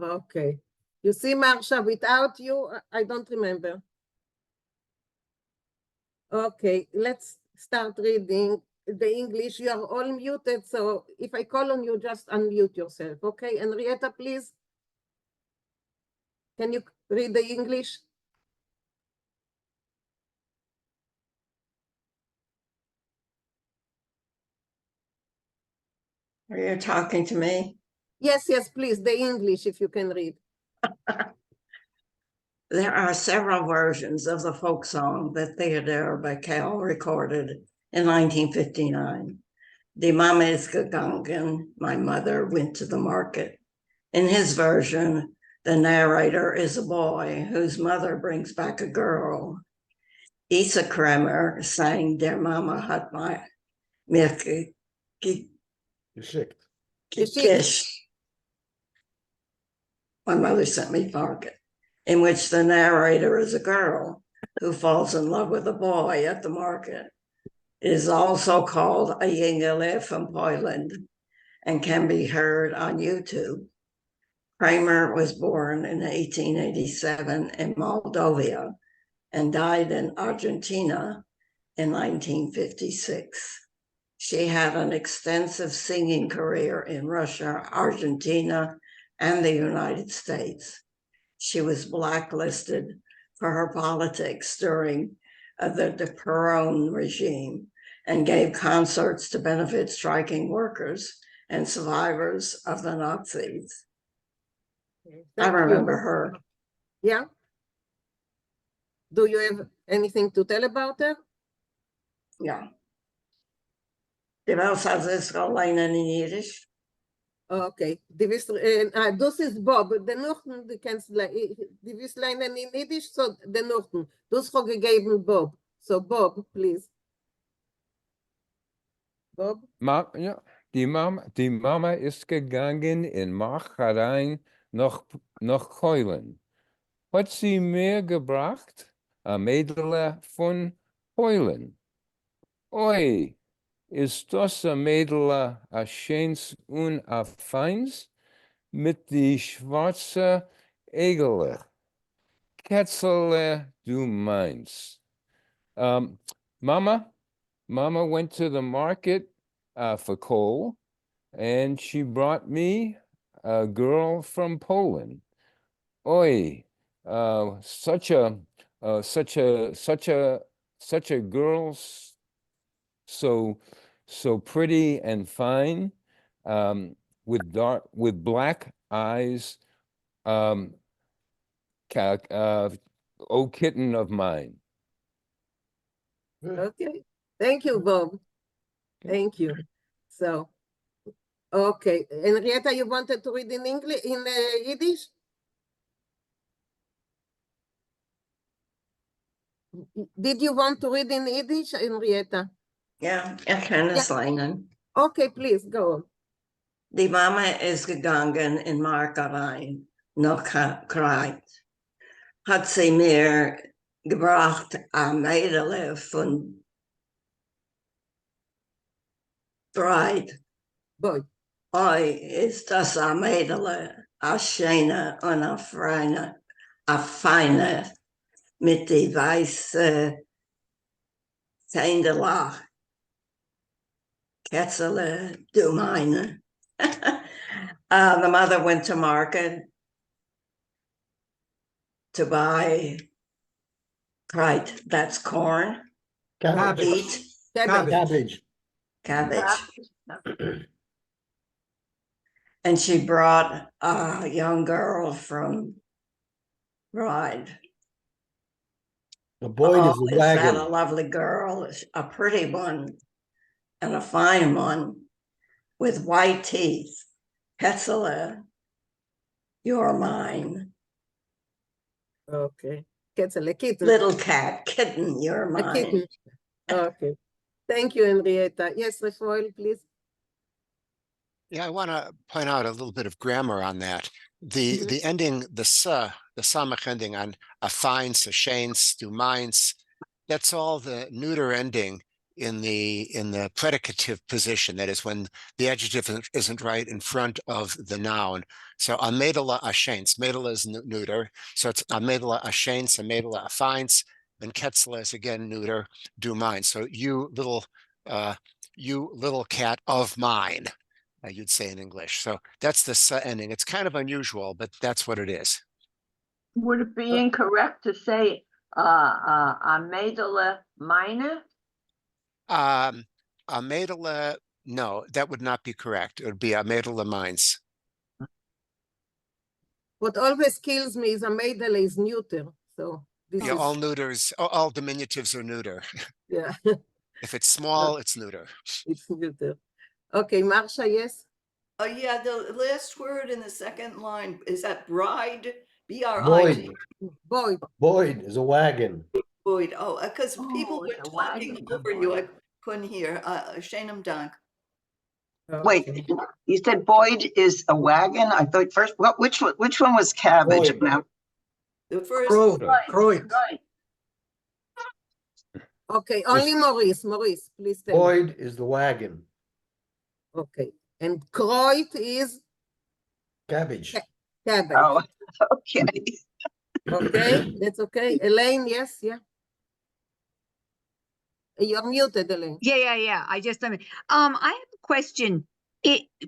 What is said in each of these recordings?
Okay. You see, Marsha, without you, I don't remember. Okay, let's start reading the English. You are all muted, so if I call on you, just unmute yourself. Okay, Henrietta, please. Can you read the English? Are you talking to me? Yes, yes, please, the English, if you can read. There are several versions of the folk song that Theodore Vinkl recorded in 1959. Die Mama ist gegangen, my mother went to the market. In his version, the narrator is a boy whose mother brings back a girl. Isa Kremer sang Der Mama hat mir geschickt. My mother sent me market, in which the narrator is a girl who falls in love with a boy at the market. It is also called a Yiddish from Poland and can be heard on YouTube. Kramer was born in 1887 in Moldova and died in Argentina in 1956. She had an extensive singing career in Russia, Argentina, and the United States. She was blacklisted for her politics during the Perón regime and gave concerts to benefit striking workers and survivors of the Nazis. I remember her. Yeah. Do you have anything to tell about her? Yeah. Die Welt hat sich allein in Yiddish. Okay. Das ist Bob. Den Nochten, du kennst, die wirst lernen in Yiddish, so den Nochten. Du hast gegeben Bob. So Bob, please. Bob? Ja. Die Mama ist gegangen in Markt nach Keulen. Hat sie mir gebracht? A Mädel von Keulen. Oi, ist das a Mädel a schöns und a feins? Mit die schwarze Egele. Ketzele, du meinst. Mama went to the market for coal, and she brought me a girl from Poland. Oi, such a girl, so pretty and fine, with black eyes. Oh, kitten of mine. Okay. Thank you, Bob. Thank you. So, okay. Henrietta, you wanted to read in English, in Yiddish? Did you want to read in Yiddish, Henrietta? Ja, ich kann es lernen. Okay, please, go on. Die Mama ist gegangen in Markereien, noch Kreit. Hat sie mir gebracht a Mädel von Breit. Boy. Oi, ist das a Mädel, a schöne und a feine, mit die weiße Zändelach. Ketzele, du meine. The mother went to market to buy Kreit, that's corn. Cabbage. Cabbage. And she brought a young girl from Bride. The boy is Is that a wagon. lovely girl, a pretty one, and a fine one, with white teeth. Ketzele, you're mine. Okay. Ketzele, kitten. Little cat, kitten, you're A mine. kitten. Okay. Thank you, Henrietta. Yes, Refoil, please. Yeah, I want to point out a little bit of grammar on that. The ending, the samach ending on a fines, a shanes, du mines, that's all the neuter ending in the predicative position. That is when the adjective isn't right in front of the noun. So a medela a shains. Medela is neuter. So it's a medela a shains, a medela a finds, and Ketzla is again neuter, do mine. So you little cat of mine, you'd say in English. So that's the ending. It's kind of unusual, but that's what it is. Would it be incorrect to say a medela mine? A medela, no, that would not be correct. It would be a medela mines. What always kills me is a maidel is neuter. So this Yeah, is all neuters, all diminutives are neuter. yeah, If it's small, it's neuter. it's neuter. Okay, Marsha, yes. Yeah, the last word in the second line, is that bride? B-R-I-D. Boyd, Boyd. Boyd is a wagon. Boyd. Oh, because people Oh, were it's a talking wagon, over you. I couldn't hear. Shanum Dank. Wait, Okay. you said Boyd is a wagon? I thought first, which one was cabbage? Boyd. Now, The first, Croyd. Right. Okay, only Maurice. Maurice, please tell me. Boyd is the wagon. Okay. And Kreut is Cabbage. cabbage. oh, okay. Okay, that's okay. Elaine, yes, yeah. You're muted, Elaine. Yeah. I have a question.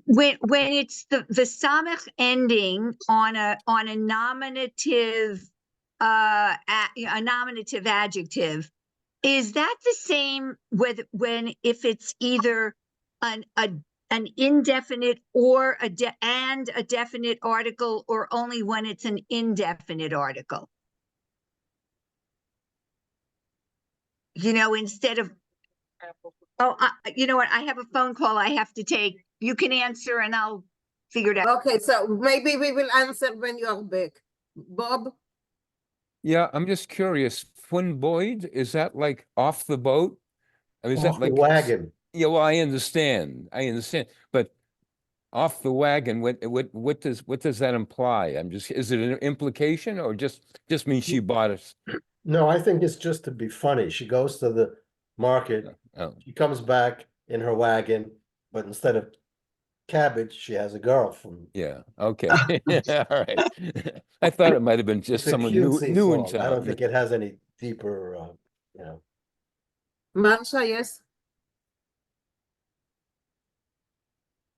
When it's the samech ending on a nominative a nominative adjective, is that the same with if it's either an indefinite or a definite article, or only when it's an indefinite article? Instead of, you know what? I have a phone call I have to take. You can answer and I'll figure it out. Okay, so maybe we will answer when you're back. Bob? Yeah, I'm just curious. Fun Boyd, is that like off the boat? I mean, is that Off the like wagon. Yeah, well, I understand, but off the wagon, what does that imply? Is it an implication or just means she bought it? No, I think it's just to be funny. She goes to the market. Oh, She comes back in her wagon, but instead of cabbage, she has a girl from. yeah, okay, all right. I thought it might have been just It's a someone new cutesy in song. I don't town. think it has any deeper, Marsha, yes?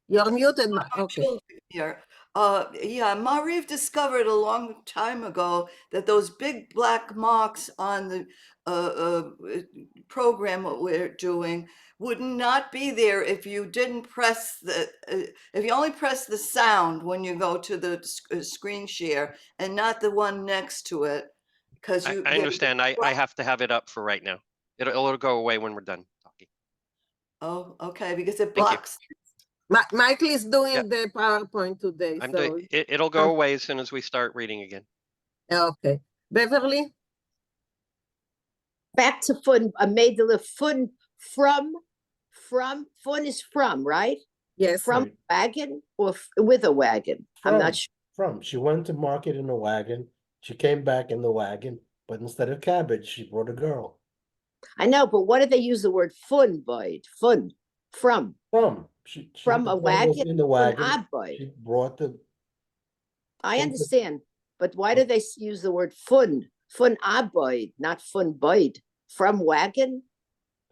You're muted, okay. here. Yeah, Mariv discovered a long time ago that those big black marks on the program what we're doing would not be there if you didn't press if you only press the sound when you go to the screen share and not the one next to it. Because I understand. I have to have it up for right now. It'll go away when we're done talking. Oh, okay, because it Thank you. blocks. Michael is doing Yeah. the PowerPoint today, I'm so, doing it'll go away as soon as we start reading again. okay. Beverly? Back to fun, made the fun from, fun is from, right? Yes. From Right. wagon or with a wagon? I'm not sure. From. She went to market in a wagon. She came back in the wagon, but instead of cabbage, she brought a girl. I know, but what did they use the word fun, Boyd? Fun, from She From a was wagon in the an wagon. odd Boyd. She brought the. I Fun- understand, but why do they use the word fun? Fun Boyd, not fun Boyd. From wagon?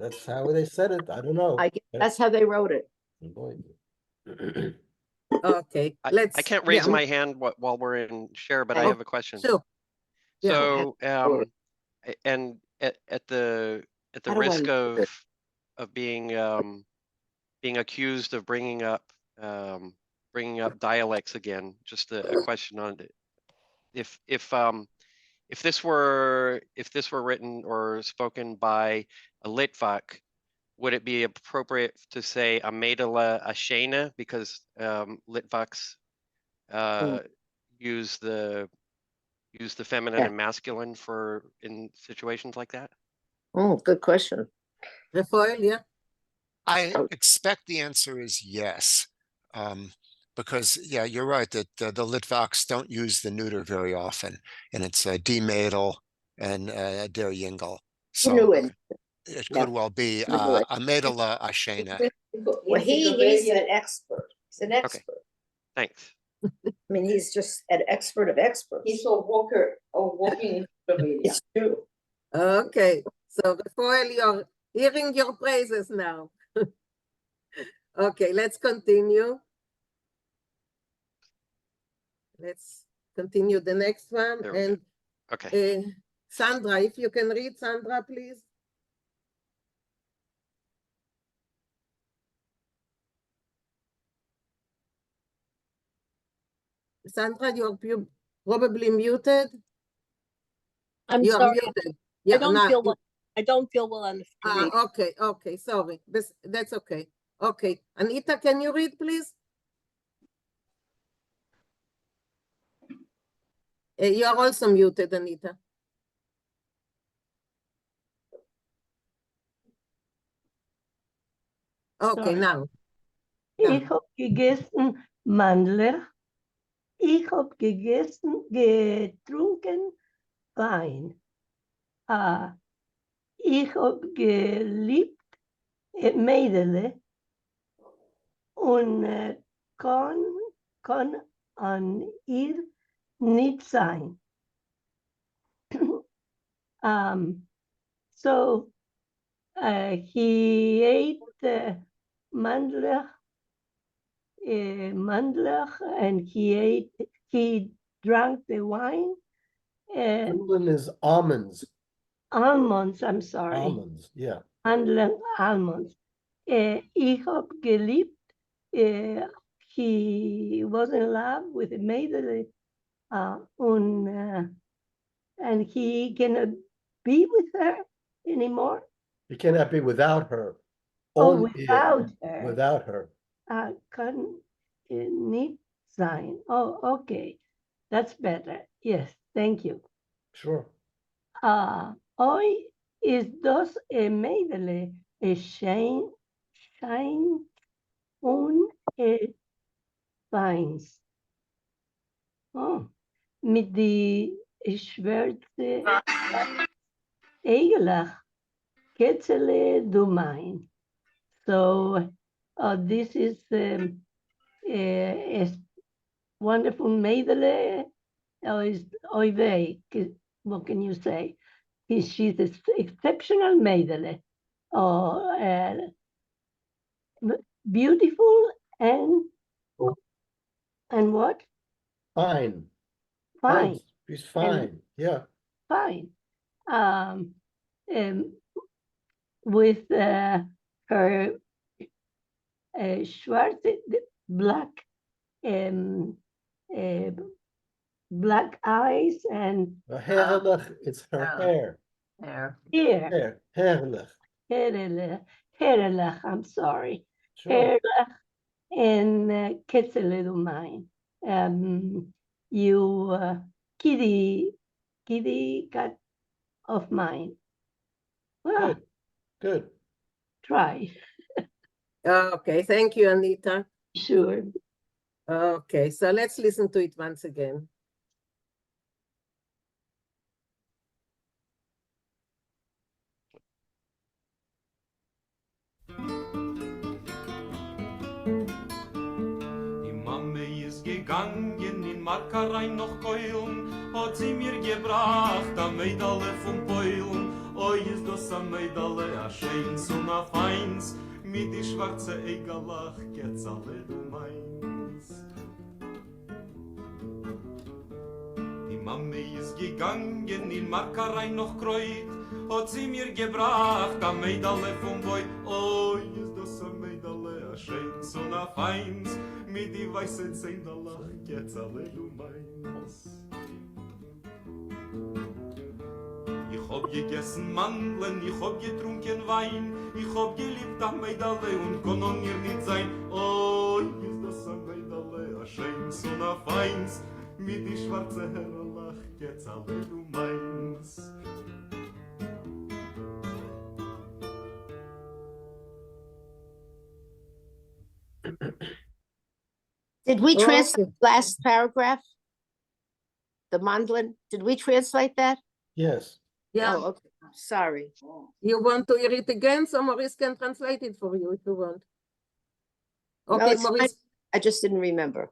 That's how they said it. I don't know. I guess that's how they wrote it. Boy. Okay, I can't raise yeah, my hand while we're in share, but I Oh, have a question. Sure. Yeah. So, Or- and at the How do I risk know that? of being accused of bringing up dialects again, just a question on it. If this were written or spoken by a Litvak, would it be appropriate to say a medela ashena, because Litvaks use the feminine Yeah. and masculine in situations like that? Oh, good question. Rafael, yeah. I expect the answer is yes. Because yeah, you're right that the Litvaks don't use the neuter very often, and it's die Mädel and der Yingl. So Genuine. it Yeah. could well be Middle. a Medela Ashena. Well, he's an expert. He's an expert. Thanks. I mean, he's just an expert of experts. He's a walking. It's true. Okay, so Rafael, you're hearing your praises now. Okay, let's continue. Let's continue the next one. There we go. And Okay. Sandra, if you can read, Sandra, please. Sandra, you're probably muted. I'm You're sorry. muted. I don't feel well. I don't feel well enough to read. Okay, sorry. That's okay. Okay, Anita, can you read, please? You are also muted, Anita. Okay, Sorry. now. Ich hab gegessen Mandler. Ich hab getrunken Wein. Ich hab geliebt Mädele und kann an ihr nicht sein. So he ate Mandler and he drank the wine. Mandlin is almonds. Almonds, I'm sorry. Almonds, yeah. Mandler, almonds. Ich hab geliebt. He was in love with a maiden, and he cannot be with her anymore. You cannot be without her. Oh, Only without her. Without her. Kann nicht sein. Oh, okay. That's better. Yes, thank you. Sure. Hoy is das Mädele Schein und Weins. Oh, mit die schwarze Egelach, Ketzele du mein. So this is a wonderful Mädele. What can you say? She's an exceptional Mädele. Beautiful and what? Fine. Fine. She's fine. Yeah. Fine. With her schwarze, black eyes and Herrlich, it's her hair. There. hair. Herrlich. Herrlich, I'm sorry. Sure. Herrlich and Ketzele du mein. You kitty cat of mine. Well, Good. try. Okay, thank you, Anita. Sure. Okay, so let's listen to it once again. Gegangen in Markerein noch keulen, hat sie mir gebracht a Medaille vom Beulen. Oi, ist das a Medaille, a schöns und a feins, mit die schwarze Egelach, geht's alle du meins. Die Mami ist gegangen in Markerein noch kreut, hat sie mir gebracht a Medaille vom Beulen. Oi, ist das a Medaille, a schöns und a feins, mit die weiße Zähnerlach, geht's alle du meins. Ich hab gegessen Mandeln, ich hab getrunken Wein, ich hab geliebt am Medaille und kann an ihr nicht sein. Oh, ist das am Medaille, a schöns und a feins, mit die schwarze Herrlach, geht's alle du meins. Did we translate last paragraph? The Mandlin, did we translate that? Yes. Yeah. Oh, okay. Sorry. You want to hear it again, so Maurice can translate it for you if you want. No, Okay, it's fine. Maurice. I just didn't remember.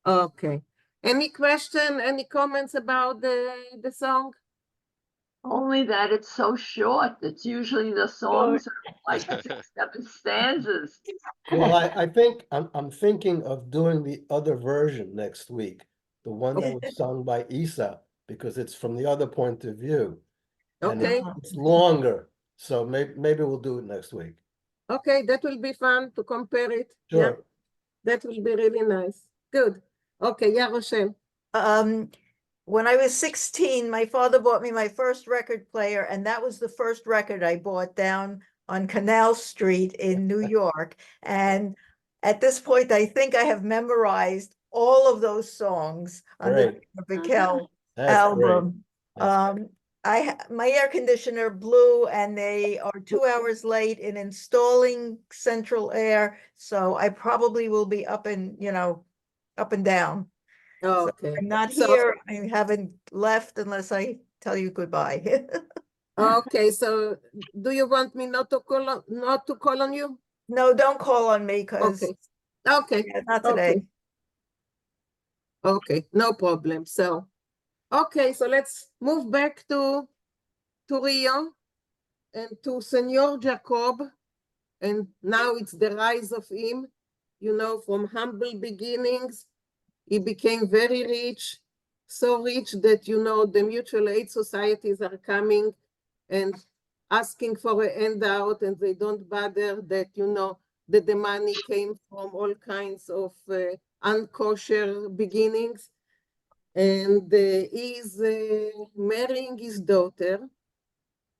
Okay. Any question, any comments about the song? Only that it's so short. It's usually the songs are like 6, 7 stanzas. Well, I think I'm thinking of doing the other version next week, the one that was sung by Isa, because it's from the other point of view. And Okay. it's longer, so maybe we'll do it next week. Okay, that will be fun to compare it. Yeah, Sure. that will be really nice. Good. Okay, yeah, Rochelle. When I was 16, my father bought me my first record player, and that was the first record I bought down on Canal Street in New York. And at this point, I think I have memorized all of those songs on the Vinkl album. My air conditioner blew, and they are 2 hours late in installing central air, so I probably will be up and down. Okay. So I'm not here. I haven't left unless I tell you goodbye. Okay, so do you want me not to call on you? No, don't call on me because Okay. not today. Okay, no problem. So, okay, so let's move back to Rio and to Senor Jacob. And now it's the rise of him, from humble beginnings. He became very rich, so rich that, the mutual aid societies are coming and asking for a handout, and they don't bother that, that the money came from all kinds of unkosher beginnings. And he's marrying his daughter,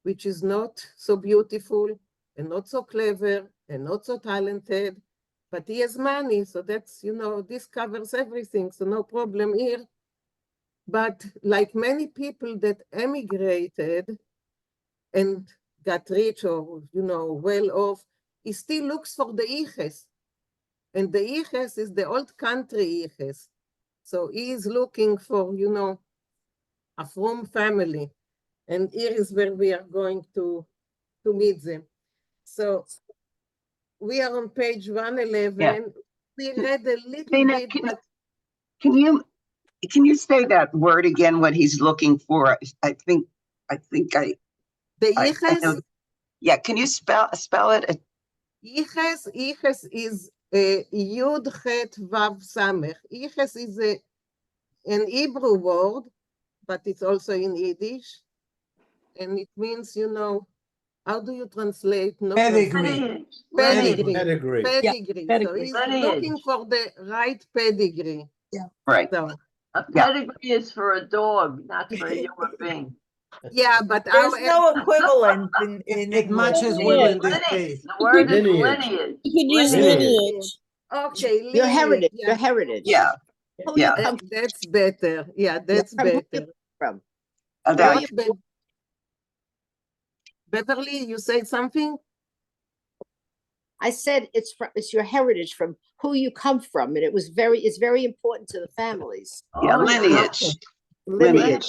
which is not so beautiful and not so clever and not so talented, but he has money, so that's, this covers everything, so no problem here. But like many people that emigrated and got rich or, well off, he still looks for the Iches. And the Iches is the old country Iches. So he is looking for, a from family. And here is where we are going to meet them. So we are on page 111. Yeah. We read a little Dana, bit, can, but can you say that word again, what he's looking for? I think the Iches? Yeah, can you spell it? Iches is Yud Chet Vav Samech. Iches is an Hebrew word, but it's also in Yiddish. And it means, how do you translate? Pedigree. Pedigree. Yeah, So he's looking for the right pedigree. Yeah. Right. So, A pedigree is for a dog, not for a human being. yeah, but there's no equivalent in It matches well in this case. The word is lineage. You could use lineage. Okay, Your heritage. yeah. Your heritage. Yeah. That's better. Yeah, that's better. From. Beverly, you said something? I said it's your heritage from who you come from, and it's very important to the families. Yeah, lineage. Lineage.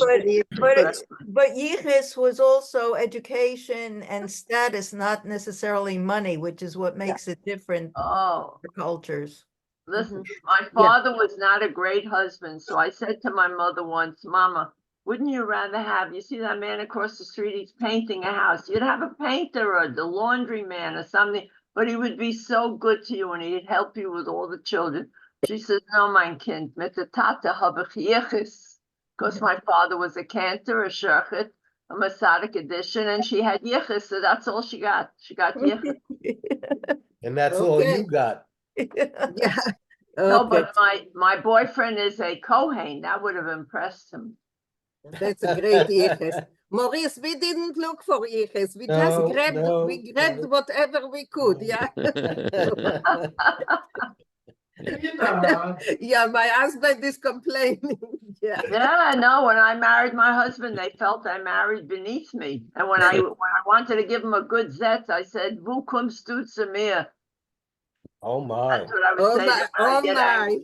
But Yichus was also education and status, not necessarily money, which is what makes it different for cultures. Listen, my father was not a great husband, so I said to my mother once, Mama, wouldn't you rather have, you see that man across the street, he's painting a house. You'd have a painter or the laundry man or something, but he would be so good to you and he'd help you with all the children. She says, no, mein Kind, mit der Tate habe ich Yichus. Because my father was a cantor, a shochet, a Masadic edition, and she had Yichus, so that's all she got. She got Yichus. And that's all you got. Yeah. No, but my boyfriend is a Kohen. That would have impressed him. That's a great Yichus. Maurice, we didn't look for Yichus. We just grabbed whatever we could, yeah? Yeah, my husband is complaining. Yeah, no, when I married my husband, they felt I married beneath me. And when I wanted to give him a good zet, I said, Wo kommst du zu mir? Oh my. That's what I would say. Oh my.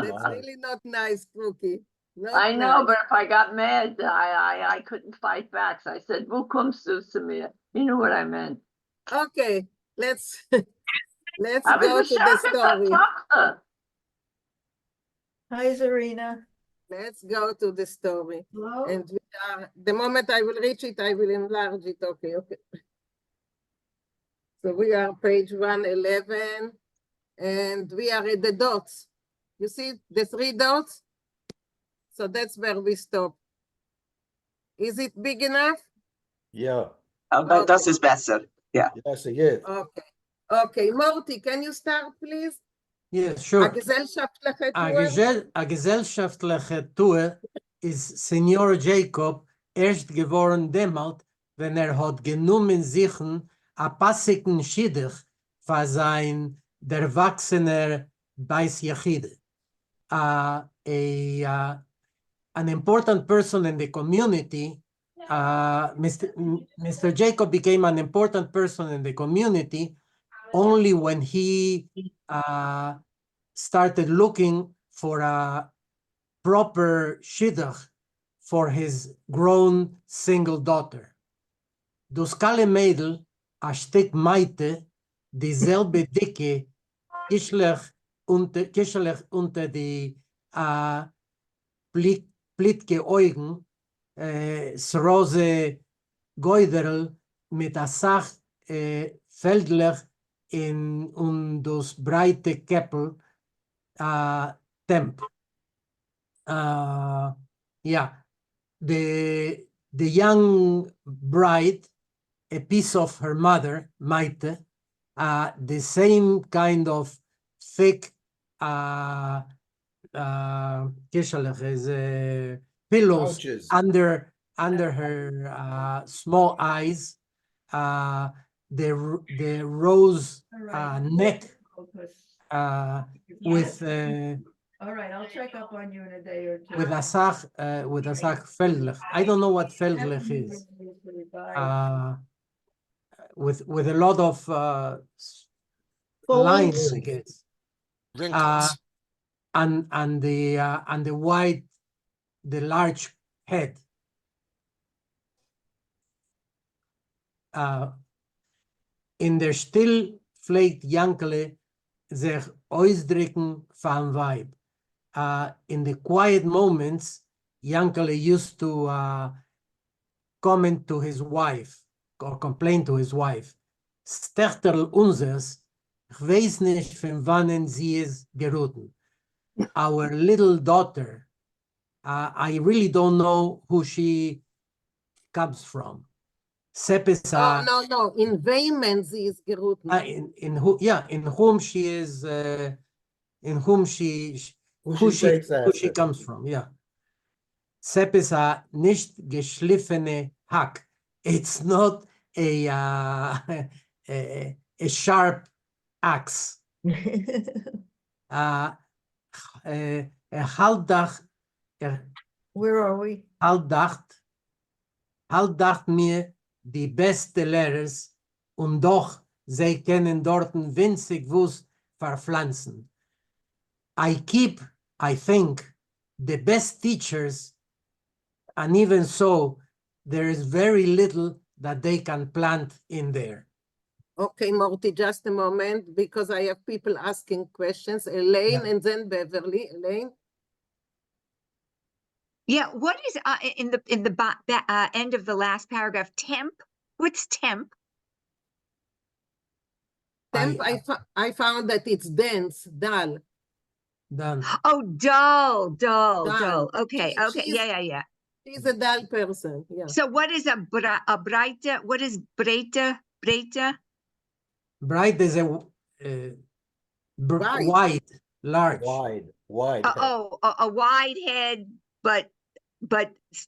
That's really not nice, Cookie. Not I know, nice. but if I got mad, I couldn't fight back. So I said, "Wo kommst du zu mir?" You knew what I meant. Okay, let's let's Aber go du to the schaffst story. Tochter. Hi, Zarina. Let's go to the story. Hello? And we are, the moment I will reach it, I will enlarge it. Okay, okay. So we are page 111, and we are at the dots. You see the 3 dots? So that's where we stop. Is it big enough? Yeah, But das ist besser. Yeah. yes, it is. Okay. Okay, Morty, can you start, please? Yes, sure. הגזלשפטliche Tour? Gesellschaftliche Tour ist Senior Jacob erst geworden demalt, wenn hat genommen sich a passigen Schiddich für sein der wachsener Beis Yachide. An important person in the community, Mr. Jacob became an important person in the community only when he started looking for a proper shidduch for his grown single daughter. Dus kale Mädel, a Stück Meite, dieselbe Dicke, kischlich unter die plitke Augen, rose Goiderl mit a Sach feldlich in das breite Keppel temp. Yeah, the young bride, a piece of her mother, Maite, the same kind of thick pillows Pouches. under her small eyes, the rose neck with All right, I'll check up on you in a day or two. with a sach feldlich. I don't know what feldlich is. With a lot of lines, I guess. Wrinkles. And the white, the large head. In der Still pflegt Jankele sich ausdrücken van Weib. In the quiet moments, Jankele used to comment to his wife or complain to his wife. Stechterl unseres, ich weiß nicht, von wann sie ist gerufen. Our little daughter, I really don't know who she comes from. Sepisa, No. In wem sie ist gerufen? in whom she is, in whom she takes who she after. comes from. Yeah. Sepisa nicht geschliffene Hack. It's not a sharp axe. Halbdach. Where are we? Halbdacht mir die beste Lehrers und doch sie können dorten winzig wuss verpflanzen. I think, the best teachers, and even so, there is very little that they can plant in there. Okay, Morty, just a moment, because I have people asking questions. Elaine and then Beverly. Elaine? Yeah, what is in the end of the last paragraph? Temp? What's temp? Temp, I found that it's dense, dull. Done. Oh, dull. Okay, yeah. She's a dull person, yeah. So what is a breite? What is breite? Bright is a wide, large. Wide. A wide head, but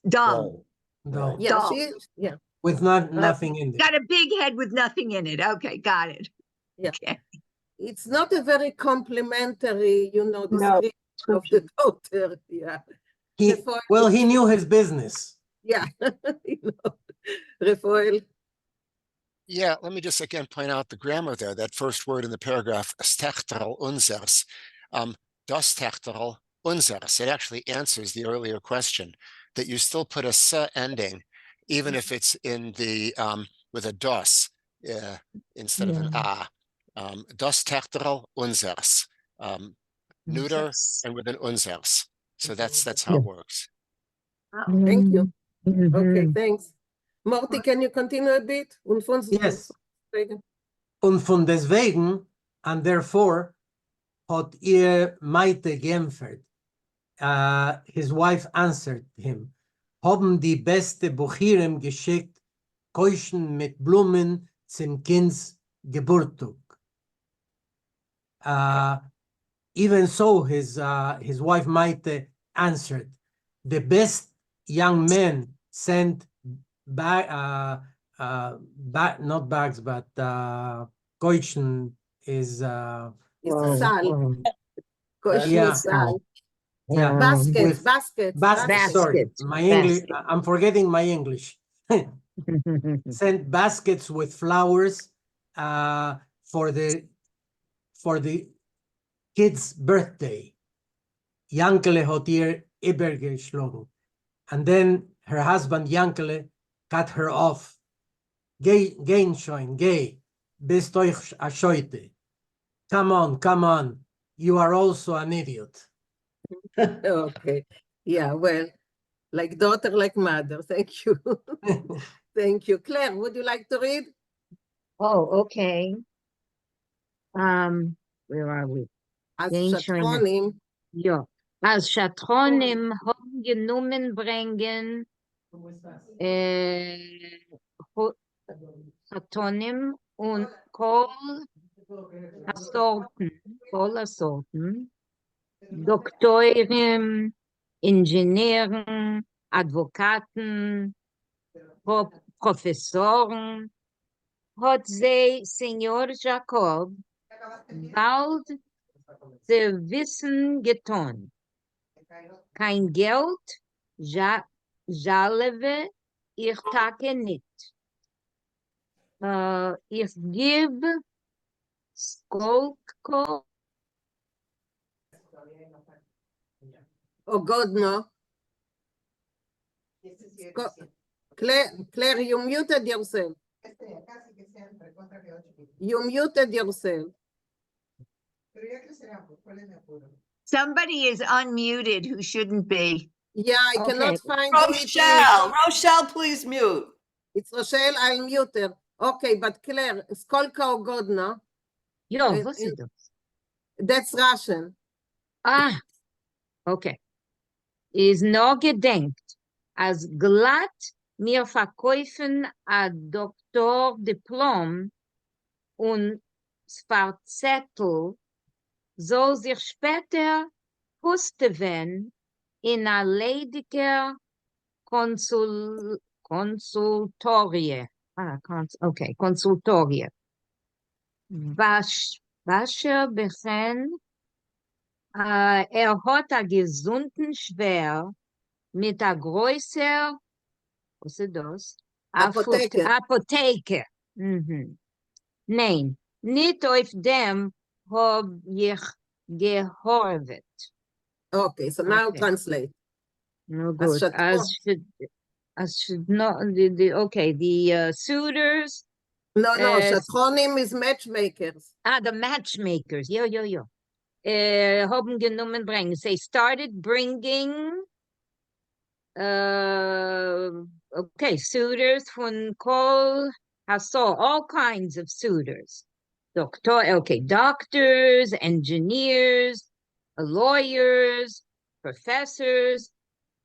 dumb. Dull. Yeah, Dull. yeah. With nothing in there. Got a big head with nothing in it. Okay, got it. Yeah. Okay. It's not a very complimentary, description of the daughter. Yeah. He knew his business. Yeah. Rafael. Yeah, let me just again point out the grammar there. That first word in the paragraph, stechterl unseres. Das Techterl unseres. It actually answers the earlier question that you still put a s ending, even if it's in the with a dos instead of an a. Das Techteral unseres. Neuter and with an unseres. So that's how it works. Thank you. Okay, thanks. Morty, can you continue a bit? Yes. Und von deswegen, and therefore, hat ihr Meite geämpft. His wife answered him, haben die beste Buchirem geschickt, Keuschen mit Blumen zum Kinds Geburtstag. Even so, his wife Maite answered, the best young men sent not bags, but Keuschen is It's sal. yeah. Sal. Yeah, baskets. Sorry, my English. I'm forgetting my English. Sent baskets with flowers for the kid's birthday. Yankele hat ihr übergeschlagen. And then her husband Yankele cut her off. Geh schon, geh. Bist euch a Scheute. Come on. You are also an idiot. Okay. Yeah, well, like daughter, like mother. Thank you. Thank you. Claire, would you like to read? Oh, okay. Where are we? As Shatronim. Ja. Als Shatronim haben genommen bringen Shatronim und Kol Assorten, Doktoren, Ingenieuren, Advokaten, Professoren, hat sie Senior Jacob bald zu Wissen getan. Kein Geld, Jaleve, ich tage nicht. Ich gebe Skolko. Oh God, no. Claire, you muted yourself. You muted yourself. Somebody is unmuted who shouldn't be. Yeah, I cannot find Rochelle, please mute. It's Rochelle, I'll mute her. Okay, but Claire, Skolka Ogodna. Ja, was ist das? That's Russian. Okay. Is no gedenkt, als glatt mir verkaufen a Doktordiplom und Svarzettel soll sich später pusteven in a lediger Konsultorie. Konsultorie. Wascher bechen hat a gesunden Schwer mit a größer, was ist das? Apotheke. Nein, nicht auf dem hab ich gehorvet. Okay, so now translate. No good. As should not the suitors. No, Shatronim is matchmakers. The matchmakers. Yeah. Haben genommen bringen. They started bringing suitors von Kol Hassol, all kinds of suitors. Doctors, engineers, lawyers, professors.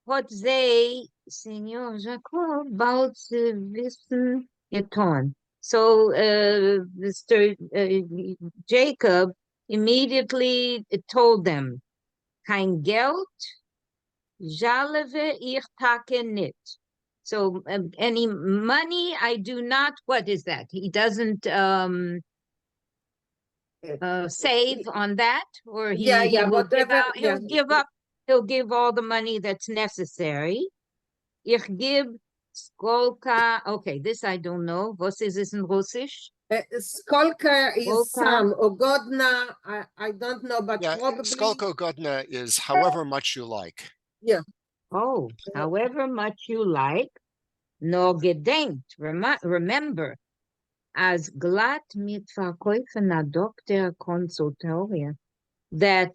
What they, Senor Jacob, bald zu wissen getan. So Mr. Jacob immediately told them, kein Geld, jaleve ich take nit. So any money, I do not, what is that? He doesn't save on that, or he will he'll give all the money that's necessary. Ich gebe Skolka, okay, this I don't know. Was ist es in Russisch? Skolka is Skolka. some, Ogodna, I don't know, but Yeah, probably. Skolko Godna is however much you like. Yeah. Oh, however much you like. No gedenkt. Remember, as glatt mit verkäufen a Doktor Konsultoria, that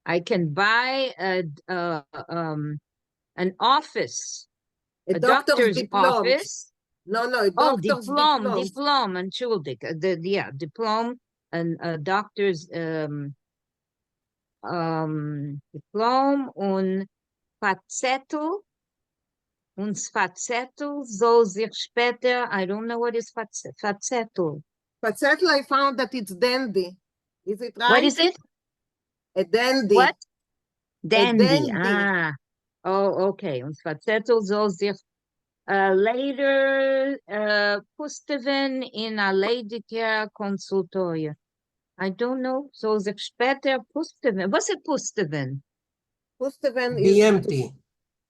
I can buy an office, A a doctor's doctor's diploma. office. No, a Oh, doctor's diplom, entschuldig. Diplom, and a doctor's Diplom und Fazettel. Und Fazettel soll sich später, I don't know what is Fazettel. Fazettel, I found that it's dandy. Is it right? What is it? A dandy. What? Dandy. dandy. Ah. Oh, okay. Und Fazettel soll sich later pusteven in a lediger Konsultoria. I don't know. Soll sich später pusteven. Was ist pusteven? Pusteven Be is empty.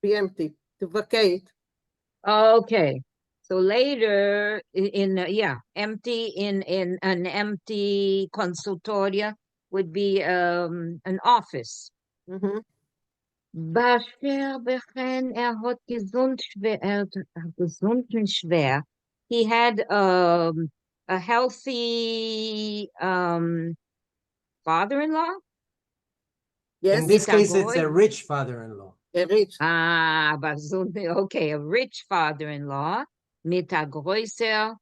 be empty, to vacate. Okay. So later empty in an empty consultoria would be an office. Mhm. Basher bechen hat gesund schwer. He had a healthy father-in-law. Yes. In this case, it's a Mitagoy. rich father-in-law. A rich. Ah, okay, a rich father-in-law, mit a größer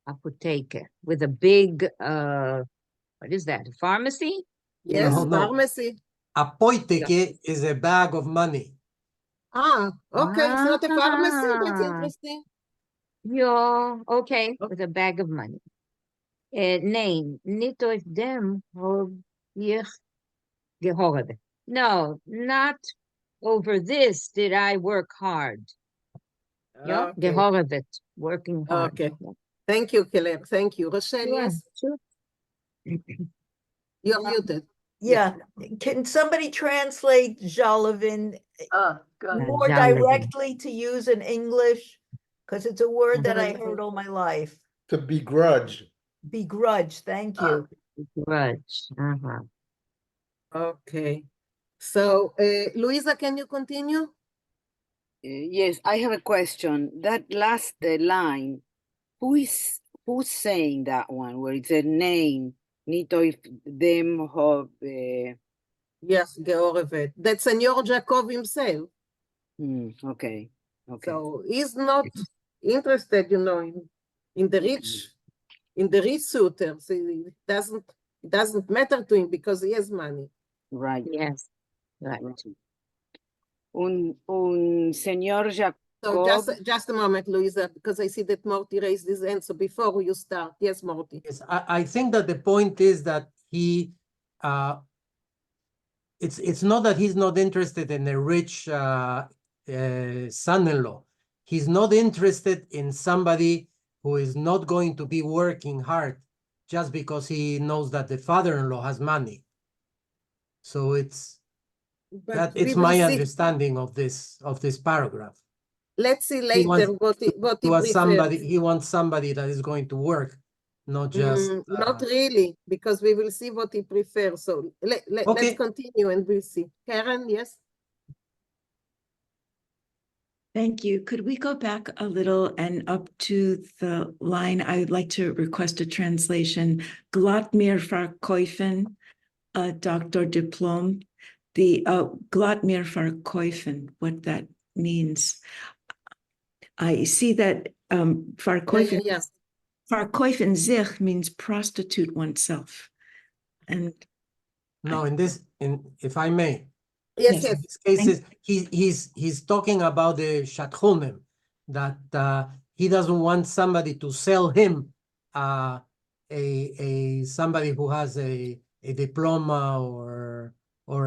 Apotheke, with a big, what is that, a pharmacy? Yes, No. pharmacy. Apotheke is a bag of money. Ah, okay, it's not a pharmacy, that's Ah. interesting. Yeah, okay, with a bag of money. Name, nicht auf dem hab ich gehorcht. No, not over this did I work hard. Yeah, Okay. gehorcht, working hard. Okay. Thank you, Claire. Thank you. Rochelle, Sure, yes? sure. You're muted. Yeah, can somebody translate Jalovin Good. more Jalovin. directly to use in English? Because it's a word that I heard all my life. To begrudge. Begrudge, thank you. Grudge. Uh-huh. Okay. So, Luisa, can you continue? Yes, I have a question. That last line, who's saying that one? Where it's a name, Nito if them have. Yes, Georevet. That's Senor Jacob himself. Okay. So he's not interested, in the rich suitors. It doesn't matter to him because he has money. Right. Yes. Right. Un Senor Jacob. So just a moment, Luisa, because I see that Morty raised his hand. So before you start, yes, Morty. Yes, I think that the point is that he, it's not that he's not interested in a rich son-in-law. He's not interested in somebody who is not going to be working hard just because he knows that the father-in-law has money. So it's my understanding of this paragraph. Let's see later what he prefers. He wants somebody that is going to work, not just not really, because we will see what he prefers. So let's continue and we'll see. Karen, yes. Thank you. Could we go back a little and up to the line? I would like to request a translation. Glatt mir verkäufen, Dr. Diplom. The glatt mir verkäufen, what that means. I see that verkäufen, verkäufen sich means prostitute oneself. And no, if I may. Yes. In this case, he's talking about the shadchonim, that he doesn't want somebody to sell him somebody who has a diploma or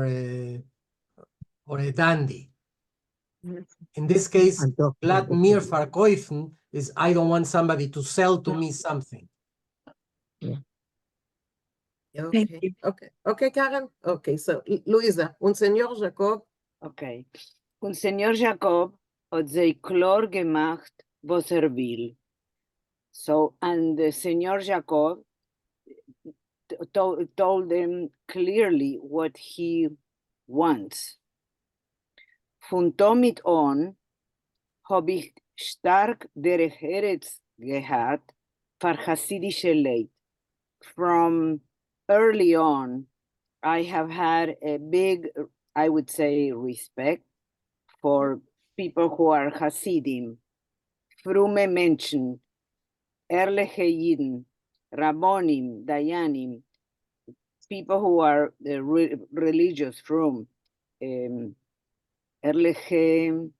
a dandy. In this case, glatt mir verkäufen is I don't want somebody to sell to me something. Okay, Karen. Okay, so Luisa, un Senor Jacob. Okay. Un Senor Jacob hat sie klar gemacht, was will. So, and the Senor Jacob told them clearly what he wants. Von damit on habe ich stark derech Eretz gehabt für Hasidische Leid. From early on, I have had a big, I would say, respect for people who are Hasidim, frume Menschen, ehrliche Jiden, Rabbonim, Dayanim, people who are religious, from ehrliche,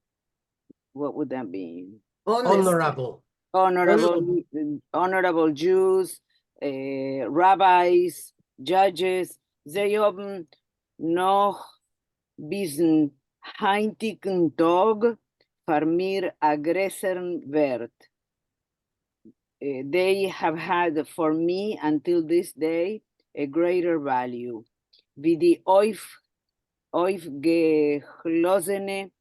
what would that be? Honorable. Honorable Jews, rabbis, judges, sie haben noch diesen heutigen Tag für mir aggressern Wert. They have had for me until this day a greater value. Wie die aufgeblosene,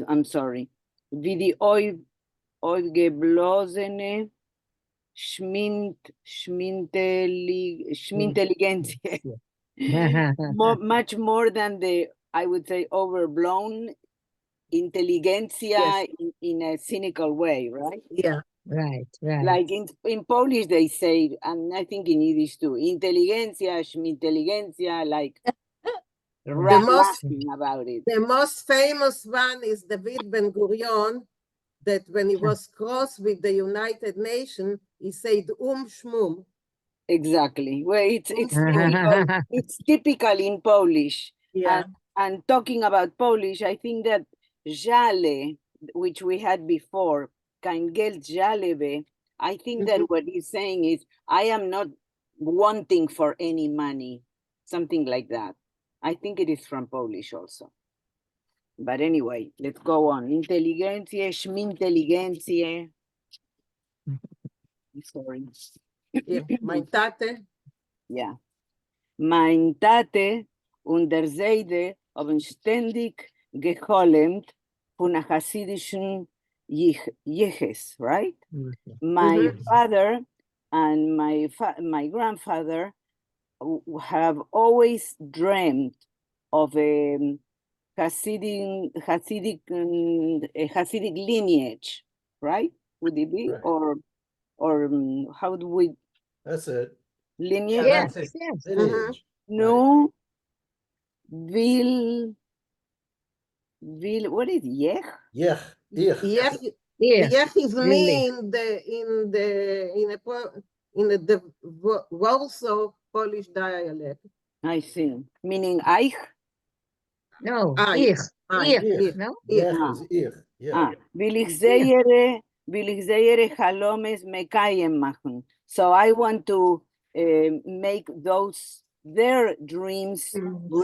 I'm sorry. Wie die aufgeblosene Schmintelligenzie. Much more than the, I would say, overblown intelligentsia in a cynical way, right? Yeah. Right, right. Like in Polish, they say, and I think in Yiddish too, intelligentsia, schmintelligentsia, like laughing about it. The most famous one is David Ben Gurion, that when he was cross with the United Nations, he said shmum. Exactly. Well, it's typical. It's typical in Polish. Yeah. And talking about Polish, I think that żale, which we had before, kein Geld żalewe, I think that what he's saying is, I am not wanting for any money, something like that. I think it is from Polish also. But anyway, let's go on. Intelligentie, schmintelligentie. Sorry. Yeah. Mein Tate. Ja. Mein Tate und der Seide haben ständig geholmt von der hasidischen Jeches, right? My father and my grandfather have always dreamed of a Hasidic lineage, right? Would it be? Right. Or how do we? That's it. Lineage? Yes, lineage. No, what is Yech? Yeah. Yech is me in the Warsaw Polish dialect. I see. Meaning Eich? No, Ich. No? Will ich sehre Halomes mekayem machen. So I want to make their dreams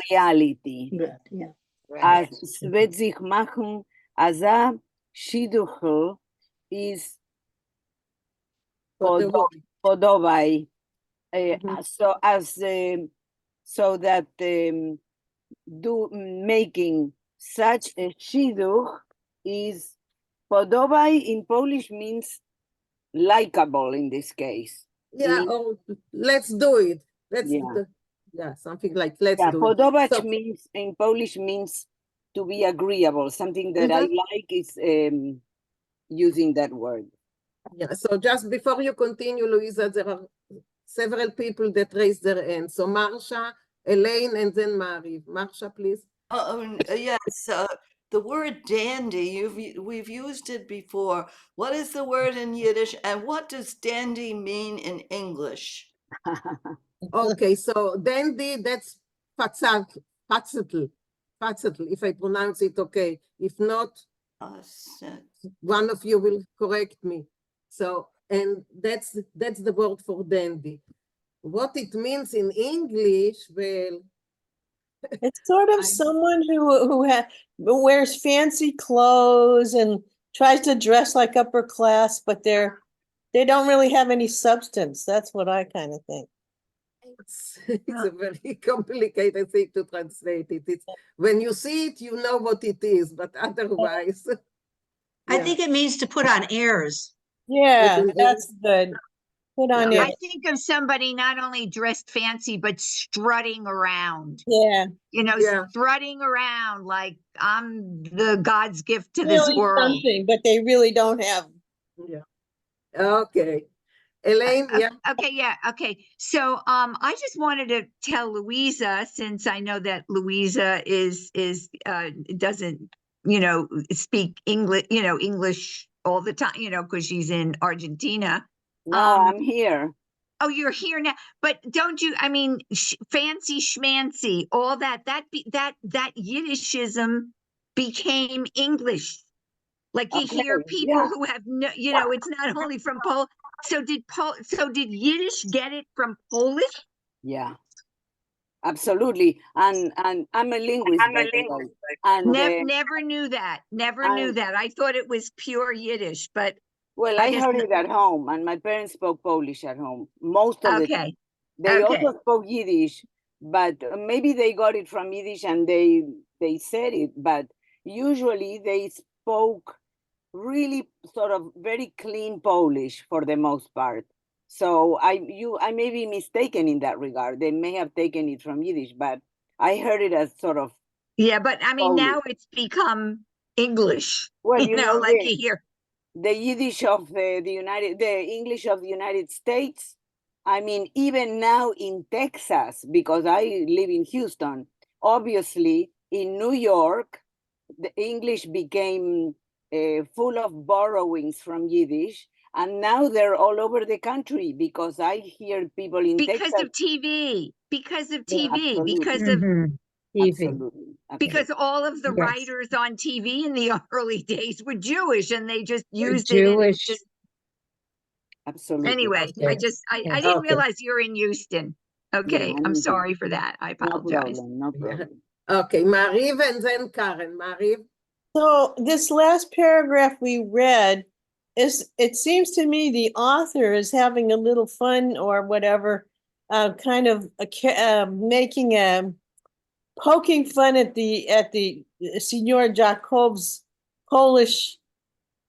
reality. Yeah. As wird sich machen, as a Shidduch is Podobai. So that making such a shidduch is Podobai in Polish means likable in this case. Yeah, let's do it. Something like let's do Podobać it. means in Polish means to be agreeable. Something that I like is using that word. Yeah, so just before you continue, Louisa, there are several people that raised their hands. So Marsha, Elaine, and then Mari. Marsha, please. Yes, the word dandy, we've used it before. What is the word in Yiddish, and what does dandy mean in English? Okay, so dandy, that's fatzatl, if I pronounce it okay. If not, one of you will correct me. So, and that's the word for dandy. What it means in English, well, it's sort of someone who wears fancy clothes and tries to dress like upper class, but they don't really have any substance. That's what I kind of think. It's a very complicated thing to translate it. It's when you see it, you know what it is, but otherwise. I think it means to put on airs. Yeah, that's good. Good on Yeah. you. I think of somebody not only dressed fancy, but strutting around. Yeah. You know, Yeah. strutting around like I'm the God's gift to this Really world. something, but they really don't have. Yeah. Okay. Elaine, yeah. Okay, yeah, okay. So I just wanted to tell Louisa, since I know that Louisa is doesn't, you know, speak English, you know, English all the time, you know, because she's in Argentina. No, I'm here. Oh, you're here now, but don't you, I mean, fancy schmancy, all that Yiddishism became English. Like you hear people yeah. who have no, you know, it's not only from Pol. So did Yiddish get it from Polish? Yeah, absolutely. And I'm a linguist, by the way. And Never knew that. Never knew that. I thought it was pure Yiddish, but well, I heard it at home, and my parents spoke Polish at home most of the time. They also spoke Yiddish, but maybe they got it from Yiddish and they said it, but usually they spoke really sort of very clean Polish for the most part. So I may be mistaken in that regard. They may have taken it from Yiddish, but I heard it as sort of but I mean now it's become English. Well, you know, like you hear the Yiddish of the English of the United States. I mean, even now in Texas, because I live in Houston, obviously in New York, the English became full of borrowings from Yiddish, and now they're all over the country because I hear people in Texas. Because of TV, because of TV, Absolutely. because of Absolutely. because all of the writers on TV in the early days were Jewish and they just used Jewish. it. Just, absolutely. anyway, I didn't realize you're in Houston. Okay, Yeah, I'm sorry for that. I apologize. No problem. Okay, Mariv and then Karen. Mariv. So this last paragraph we read it seems to me the author is having a little fun or whatever, kind of making a poking fun at the Signor Jacob's Polish,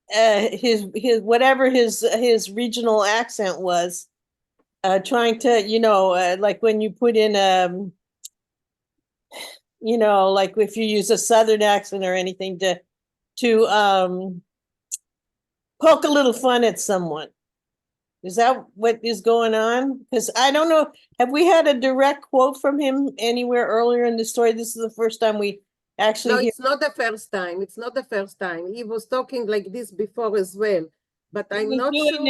his whatever his regional accent was, trying to, you know, like when you put in you know, like if you use a Southern accent or anything to poke a little fun at someone. Is that what is going on? Because I don't know. Have we had a direct quote from him anywhere earlier in the story? This is the first time we actually No, hear. it's not the first time. It's not the first time. He was talking like this before as well. But I'm not sure.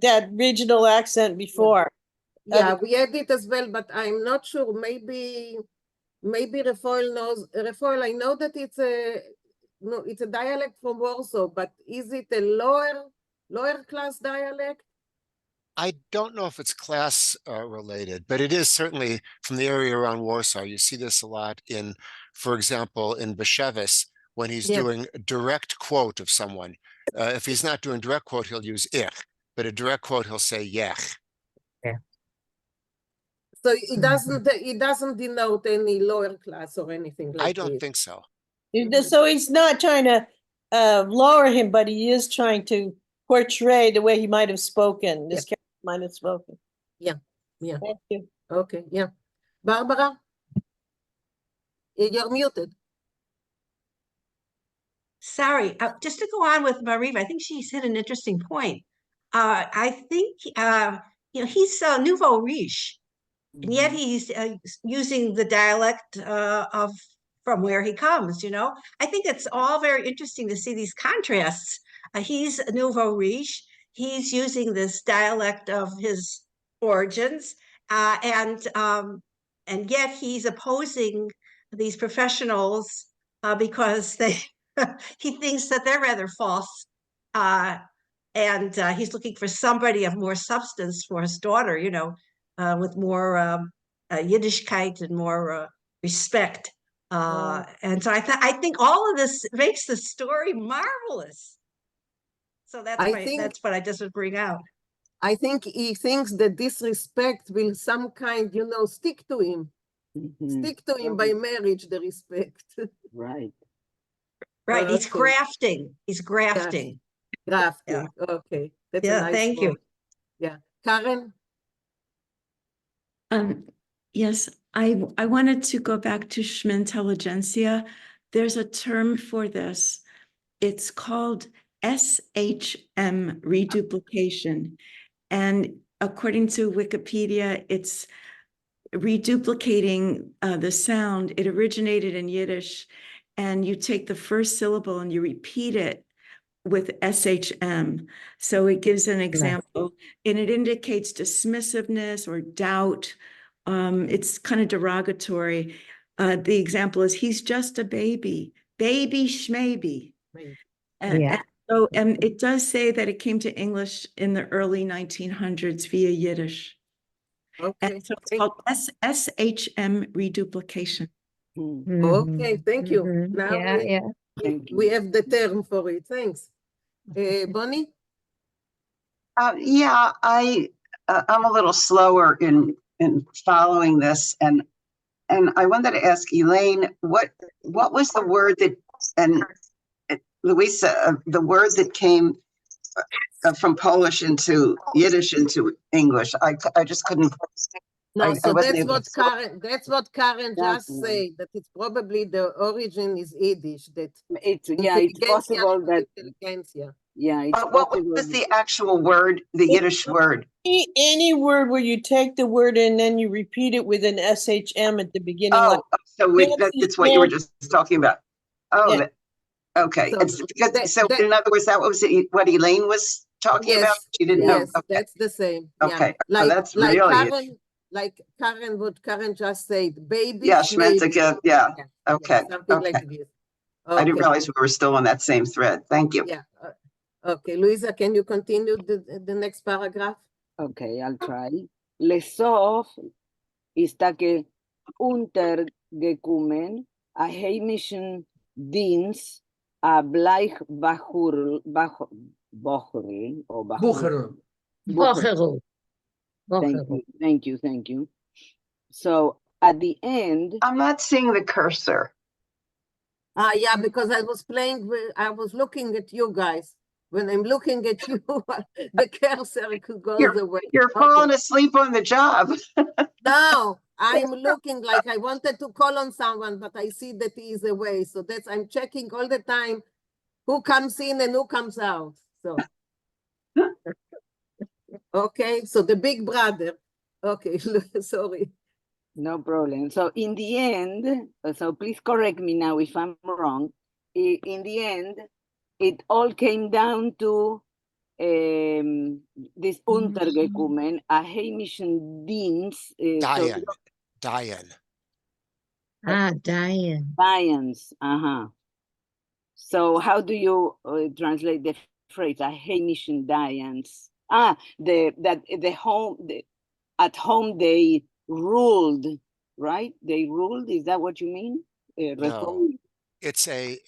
That regional accent before. Yeah, we had it as well, but I'm not sure. Maybe Rafael knows. Rafael, I know that it's a dialect from Warsaw, but is it a lower class dialect? I don't know if it's class related, but it is certainly from the area around Warsaw. You see this a lot in, for example, in Bashevis, when he's doing a direct quote of someone. If he's not doing direct quote, he'll use ich, but a direct quote, he'll say yech. Yeah. So it doesn't denote any lower class or anything like that. I don't think so. So he's not trying to lower him, but he is trying to portray the way he might have spoken. This character might have spoken. Yeah. Thank you. Okay, yeah. Barbara? You're muted. Sorry, just to go on with Mariva, I think she's hit an interesting point. I think, you know, he's nouveau riche, and yet he's using the dialect of from where he comes, you know. I think it's all very interesting to see these contrasts. He's nouveau riche. He's using this dialect of his origins, and yet he's opposing these professionals because they he thinks that they're rather false, and he's looking for somebody of more substance for his daughter, you know, with more Yiddishkeit and more respect. And so I think all of this makes the story marvelous. So that's what I just would bring out. I think he thinks that this respect will some kind, you know, stick to him. Stick to him by marriage, the respect. Right. Right. He's grafting. He's grafting. Grafting. Okay. That's a Yeah, nice thank you. word. Yeah. Karen? Yes, I wanted to go back to Schmintelligentsia. There's a term for this. It's called SHM reduplication. And according to Wikipedia, it's reduplicating the sound. It originated in Yiddish, and you take the first syllable and you repeat it with SHM. So it gives an example, and it indicates dismissiveness or doubt. It's kind of derogatory. The example is, he's just a baby, baby schmaybe. Yeah. And it does say that it came to English in the early 1900s via Yiddish. Okay. And so it's called SHM reduplication. Okay, thank you. Now we have the term for it. Thanks. Bonnie? Yeah, I'm a little slower in following this, and I wanted to ask Elaine, what was the word that, and Louisa, the word that came from Polish into Yiddish into English? I just couldn't. No, I so wasn't that's what Karen just said, that it's probably the origin is Yiddish, that it's possible that intelligentsia. But what was the actual word, the Yiddish word? Any word where you take the word and then you repeat it with an SHM at the beginning. Oh, so that's what you were just talking about. Oh, Yeah. Okay. So It's because, so in other words, that was what Elaine was talking about? She didn't know. Yes, Okay. that's the same. Okay. Yeah. Oh, that's really Like Karen, what Karen just said, baby. Yeah, Schmentica. Yeah. Okay. Something Okay. like this. I didn't Okay. realize we were still on that same thread. Thank you. Yeah. Okay, Louisa, can you continue the next paragraph? Okay, I'll try. Lesof ist que untergekommen a heimischen Dienst a Bleich Bachur or Bachur. Bocherl. Thank you. So at the end, I'm not seeing the cursor. Yeah, because I was I was looking at you guys. When I'm looking at you, the cursor goes away. You're falling asleep on the job. No, I'm looking like I wanted to call on someone, but I see that he is away. So I'm checking all the time who comes in and who comes out. So, okay, so the big brother. Okay, sorry. no problem. So in the end, so please correct me now if I'm wrong. In the end, it all came down to this Untergekommen, a heimischen Dienst. Diane. Dianes, So how do you translate the phrase, a heimischen Dianes? At home they ruled, right? They ruled, is that what you mean? No, it's a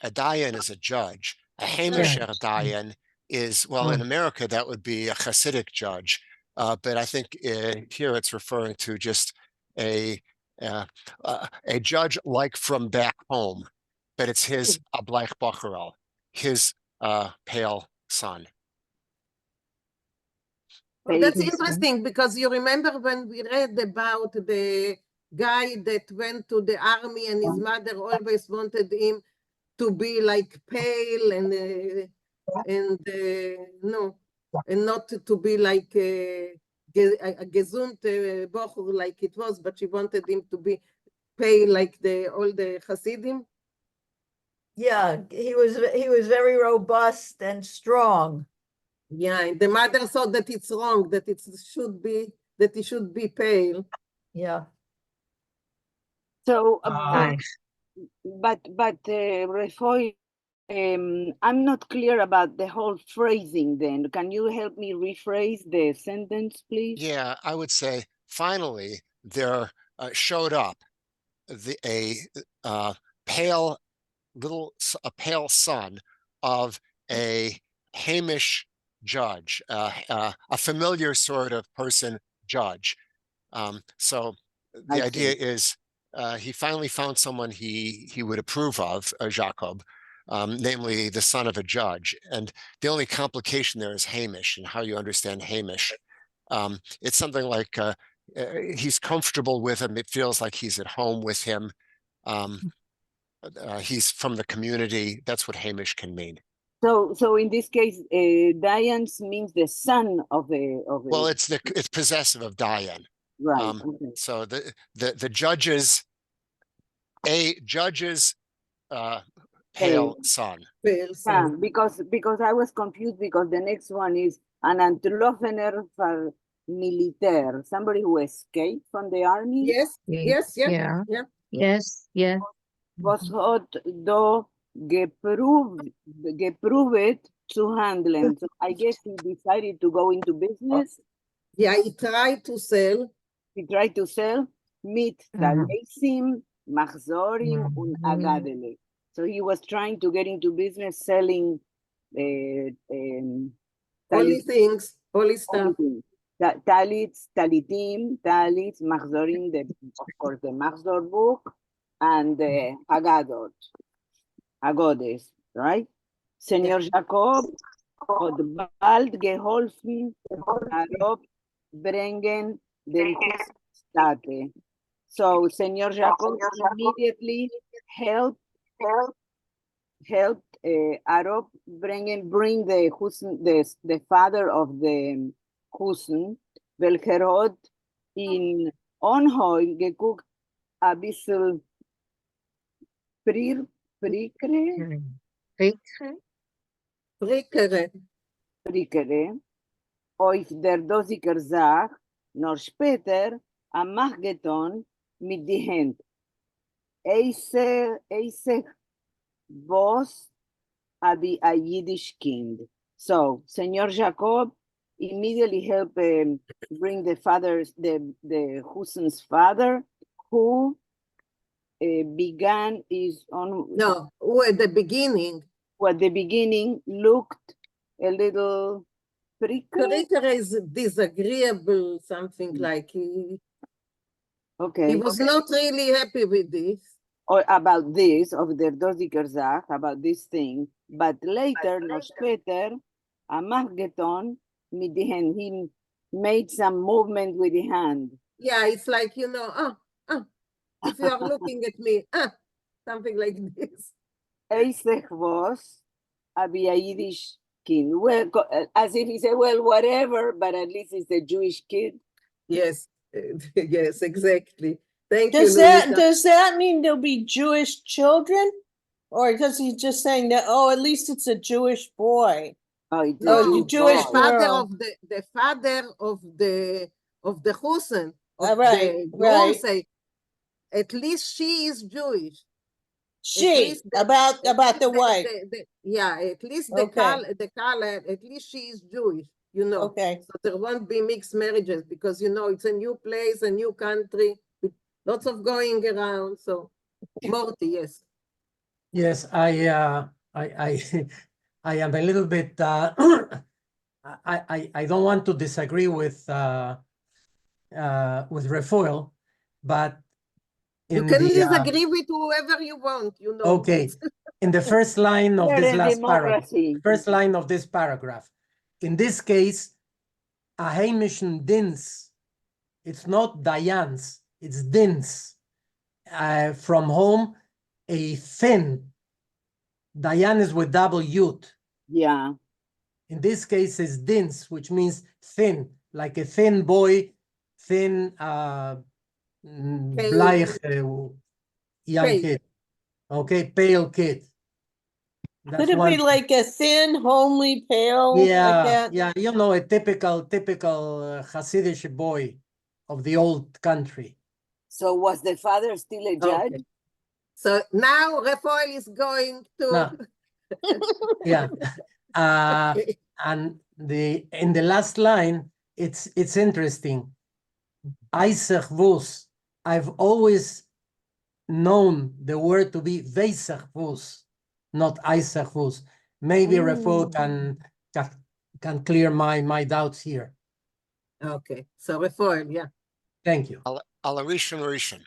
dayan is a judge. A Hamisher dayan is, well, in America, that would be a Hasidic judge. But I think here it's referring to just a judge like from back home, but it's his Ableich Bacharel, his pale son. Well, that's interesting because you remember when we read about the guy that went to the army and his mother always wanted him to be like pale and not to be like a gesund bochur like it was, but she wanted him to be pale like all the Hasidim. Yeah, he was very robust and strong. Yeah, and the mother thought that it's wrong, that he should be pale. Yeah. So, but Refoy, I'm not clear about the whole phrasing then. Can you help me rephrase the sentence, please? Yeah, I would say, finally, there showed up a pale son of a Hamish judge, a familiar sort of person judge. So the idea is he finally found someone he would approve of, Jacob, namely the son of a judge. And the only complication there is Hamish and how you understand Hamish. It's something like he's comfortable with him. It feels like he's at home with him. He's from the community. That's what Hamish can mean. So in this case, Diane's means the son of a. Well, it's possessive of Diane. Right. Okay. So the judge's pale son. Pale Yeah, son. because I was confused because the next one is an Antlofener for militaire, somebody who escaped from the army. Yes, yes, yeah. Yes, yes. Was hat do geproved zu handeln. So I guess he decided to go into business. Yeah, he tried to sell. He tried to sell mit Talesim, Machzorim, und Agadele. So he was trying to get into business selling Holy things, holy stuff. Talits, Talitim, Talits, Machzorim, of course, the Machzor book, and the Agodes, right? Senor Jacob hat bald geholfen, Arob bringen den Hustate. So Senor Jacob immediately helped Arob bring the Husen, the father of the Husen, welcher hat in Onhoi geguckt a bissel prickere, euch der Dosiker sagt, noch später am Machgeton mit die Hand. Eise was abi a Yiddish kind. So, Senor Jacob immediately helped bring the Husen's father, who began his own. No, who at the beginning. Who at the beginning looked a little prickly. Is disagreeable, something like he was not really happy with this. Or about this, of der Dosiker Zach, about this thing, but later, noch später, a Machgeton mit die hand, he made some movement with the hand. Yeah, it's like, if you are looking at me, something like this. Eisech was abi a Yiddish kid. Well, as if he said, well, whatever, but at least it's a Jewish kid. Yes, yes, exactly. Thank Does you, that Louisa. does that mean there'll be Jewish children? Or does he just saying that, oh, at least it's a Jewish boy? Oh, the Jewish the father girl. of the father of the Husen, of right, the groom, right. say, at least she is Jewish. About the wife. At least Okay. the color, at least she is Jewish, Okay. So there won't be mixed marriages because, it's a new place, a new country, with lots of going around. So, Morty, yes. Yes, I am a little bit, I don't want to disagree with Refoil, but You in can the, disagree with whoever you want, okay, in the first line of this last paragraph, democracy. in this case, a heimischen Dins, it's not Diane's, it's Dins. From home, a thin. Diane is with double yud. Yeah. In this case, it's Dins, which means thin, like a thin boy, thin, bleich, young kid. Okay, pale kid. Could it be like a thin, homely, pale? Yeah, like that? yeah, a typical Hasidic boy of the old country. So was the father still a judge? Okay. So now Refoil is going to. Yeah. And in the last line, it's interesting. Eisach vos. I've always known the word to be Veisach vos, not Eisach vos. Maybe Refoil can clear my doubts here. Okay, so Refoil, yeah. Thank you. Rishon.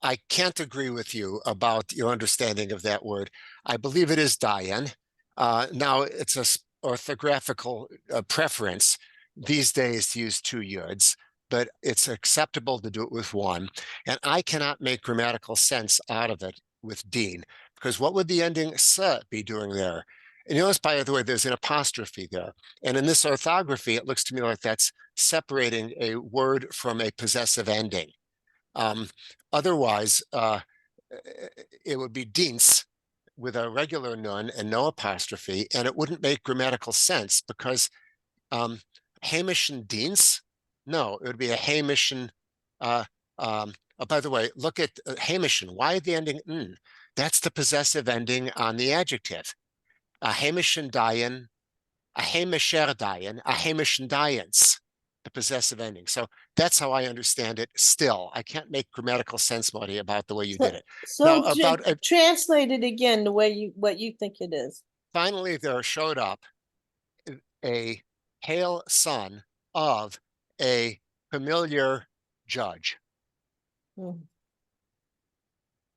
I can't agree with you about your understanding of that word. I believe it is dayan. Now, it's a orthographical preference these days to use 2 yods, but it's acceptable to do it with 1. And I cannot make grammatical sense out of it with Dean, because what would the ending "s" be doing there? And you notice, by the way, there's an apostrophe there. And in this orthography, it looks to me like that's separating a word from a possessive ending. Otherwise, it would be Dienst with a regular nun and no apostrophe, and it wouldn't make grammatical sense because Hämischen Dienst, no, it would be a Hämischen. By the way, look at Hämischen. Why the ending "n"? That's the possessive ending on the adjective. A Hämischen Dayan, a Hämischer Dayan, a Hämischen Dayans, the possessive ending. So that's how I understand it still. I can't make grammatical sense, Marty, about the way you did it. So Now, translate it again the way what you think it is. Finally, there showed up a pale son of a familiar judge.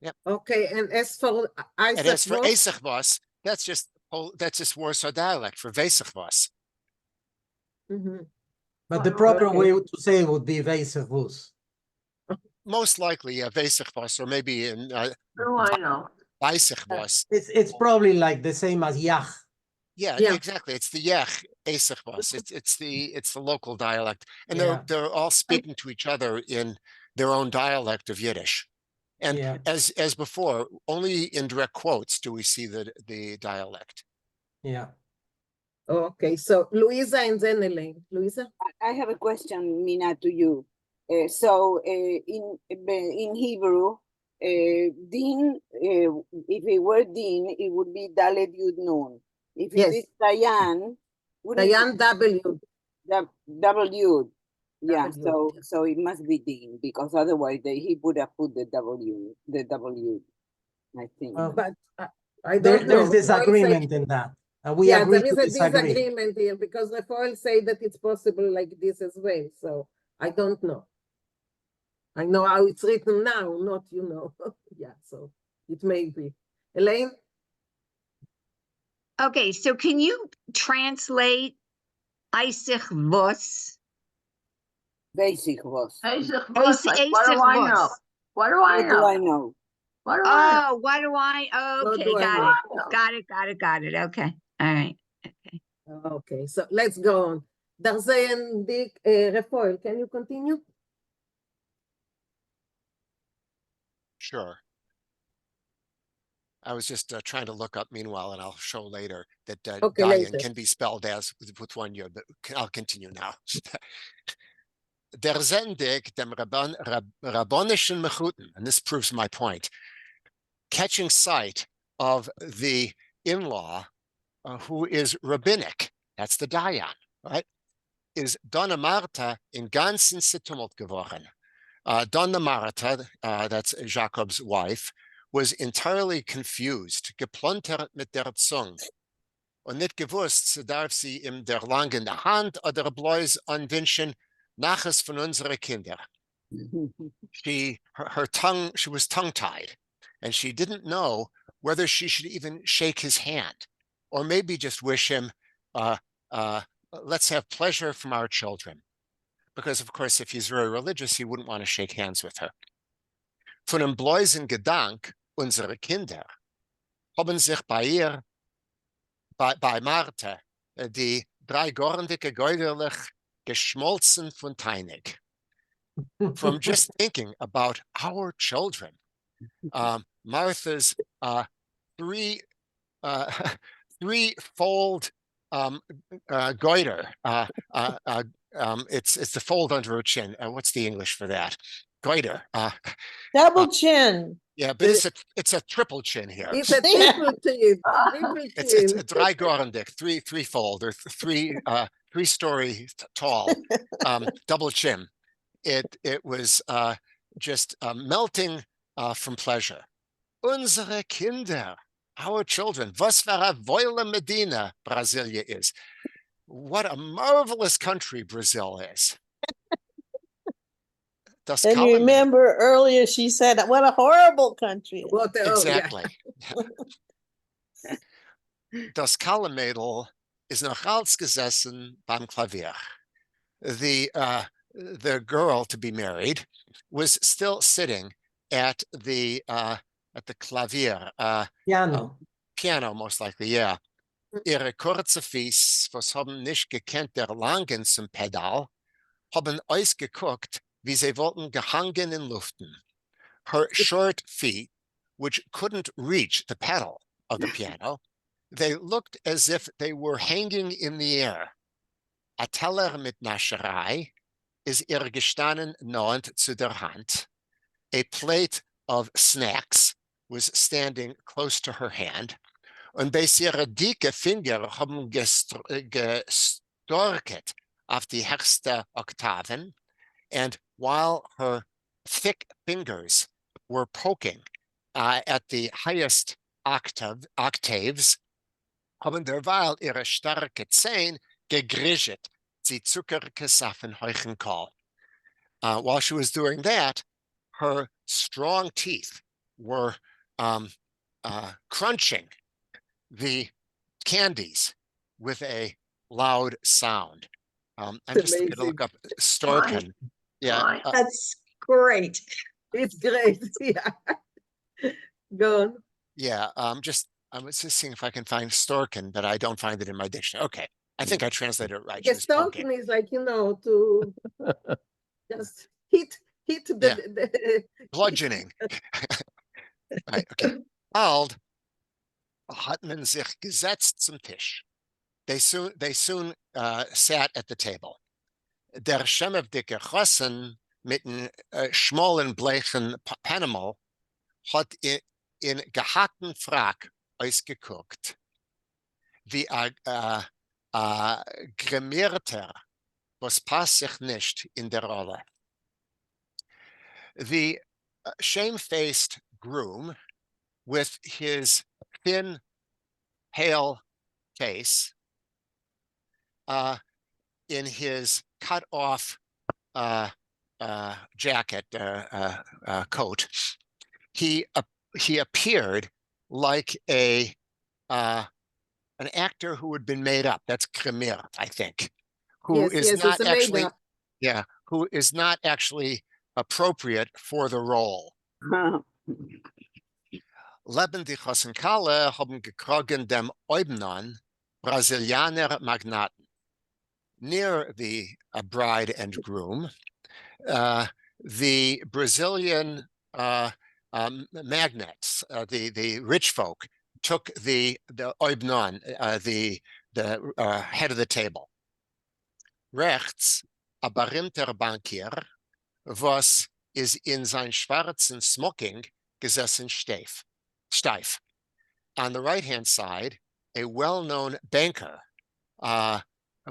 Yep. Okay, and as for And as for Isaac Isaac Voss, that's just Warsaw dialect for Vesich Voss. But the proper way to say it would be Veisachvus. Most likely, yeah, Vesich Voss, or maybe in What do I know? Vesich Voss. It's probably like the same as Yach. Yeah, exactly. It's the Yech Esich Voss. It's the local dialect, and they're all speaking to each other in their own dialect of Yiddish. And as before, only in direct quotes do we see the dialect. Yeah. Okay, so Louisa and then Elaine. Louisa? I have a question, Mina, to you. In Hebrew, din, if it were din, it would be Dalet Yud Nun. If it is Dayan, Dayan W. W. Yeah, W. so it must be din, because otherwise he would have put the W, I think. But I don't know. There's disagreement in that. And we agree there to is a disagree. disagreement here because the foil say that it's possible like this as well. So I don't know. I know how it's written now, not yeah, so it may be. Elaine? Okay, so can you translate Isaac Voss? Basic Voss. Isaac Voss, like, what do I know? What do I know? What do I know? What do I? Okay, do I got know? it. Got it. Okay, all right. Okay. Okay, so let's go on. Darzei and Dick, Rafael, can you continue? Sure. I was just trying to look up meanwhile, and I'll show later that Dayan can be spelled as with 1 yod, but I'll continue now. Der Zendig dem Rabbonischen Mechuten, and this proves my point, catching sight of the in-law who is rabbinic, that's the Dayan, right, is Donna Marta in ganzen Tumult geworden. Donna Marta, that's Jacob's wife, was entirely confused, geplontert mit der Zunge, und nicht gewusst, darf sie ihm der langen Hand oder bloß anwünschen, Naches von unsere Kinder. She was tongue-tied, and she didn't know whether she should even shake his hand, or maybe just wish him, let's have pleasure from our children. Because, of course, if he's very religious, he wouldn't want to shake hands with her. Von dem bläusen Gedank, unsere Kinder, haben sich bei Martha, die dreigorndige Geuderlich geschmolzen von Teinig. From just thinking about our children, Martha's threefold goiter, it's the fold under her chin. What's the English for that? Goiter. Double chin. Yeah, but it's a triple chin here. It's a triple chin. It's a dreigorndig, threefold, or three-story tall, double chin. It was just melting from pleasure. Unsere Kinder, our children. Was für a voile Medina Brasilia is. What a marvelous country Brazil is. das And you Kalamädel. remember earlier she said, what a horrible country. What the, oh, yeah. Exactly. Das Kalamädel is noch als gesessen beim Klavier. The girl to be married was still sitting at the clavier, Piano. piano most likely, yeah. Ihre kurze Fies, was haben nicht gekannt der Langen zum Pedal, haben ausgeguckt, wie sie wollten gehangen in Luften. Her short feet, which couldn't reach the pedal of the piano, they looked as if they were hanging in the air. A Teller mit Nascherei is ihr gestanden nahend zu der Hand. A plate of snacks was standing close to her hand. Und bei ihre dicke Finger haben gestorket auf die höchste Oktaven. And while her thick fingers were poking at the highest octaves, haben derweil ihre starke Zehen gegrischt, die Zuckergesaffen Heuchenkohl. While she was doing that, her strong teeth were crunching the candies with a loud sound. I'm just going to look up Storken. Yeah. That's great. It's great. Yeah. Go on. Yeah. I was just seeing if I can find Storken, but I don't find it in my dictionary. Okay. I think I translated it right. Gestorken is like, to just hit the bludgeoning. Right, okay. Bald hat man sich gesetzt zum Tisch. They soon sat at the table. Der schemevdicke Chossen mit einem schmalen bleichen Panama hat in gehackten Frack ausgeguckt. Wie grimierter, was passt sich nicht in der Rolle. The shame-faced groom, with his thin, pale face, in his cut-off jacket, coat, he appeared like an actor who had been made up. That's Kremir, I think, who is not actually, who is not actually appropriate for the role. Leben die Chosenkale haben gekrogen dem Oibnon Brasilianer Magnaten. Near the bride and groom, the Brazilian magnates, the rich folk, took the Oibnon, the head of the table. Rechts, a berühmter Bankier, was is in sein schwarzen smoking gesessen steif. On the right-hand side, a well-known banker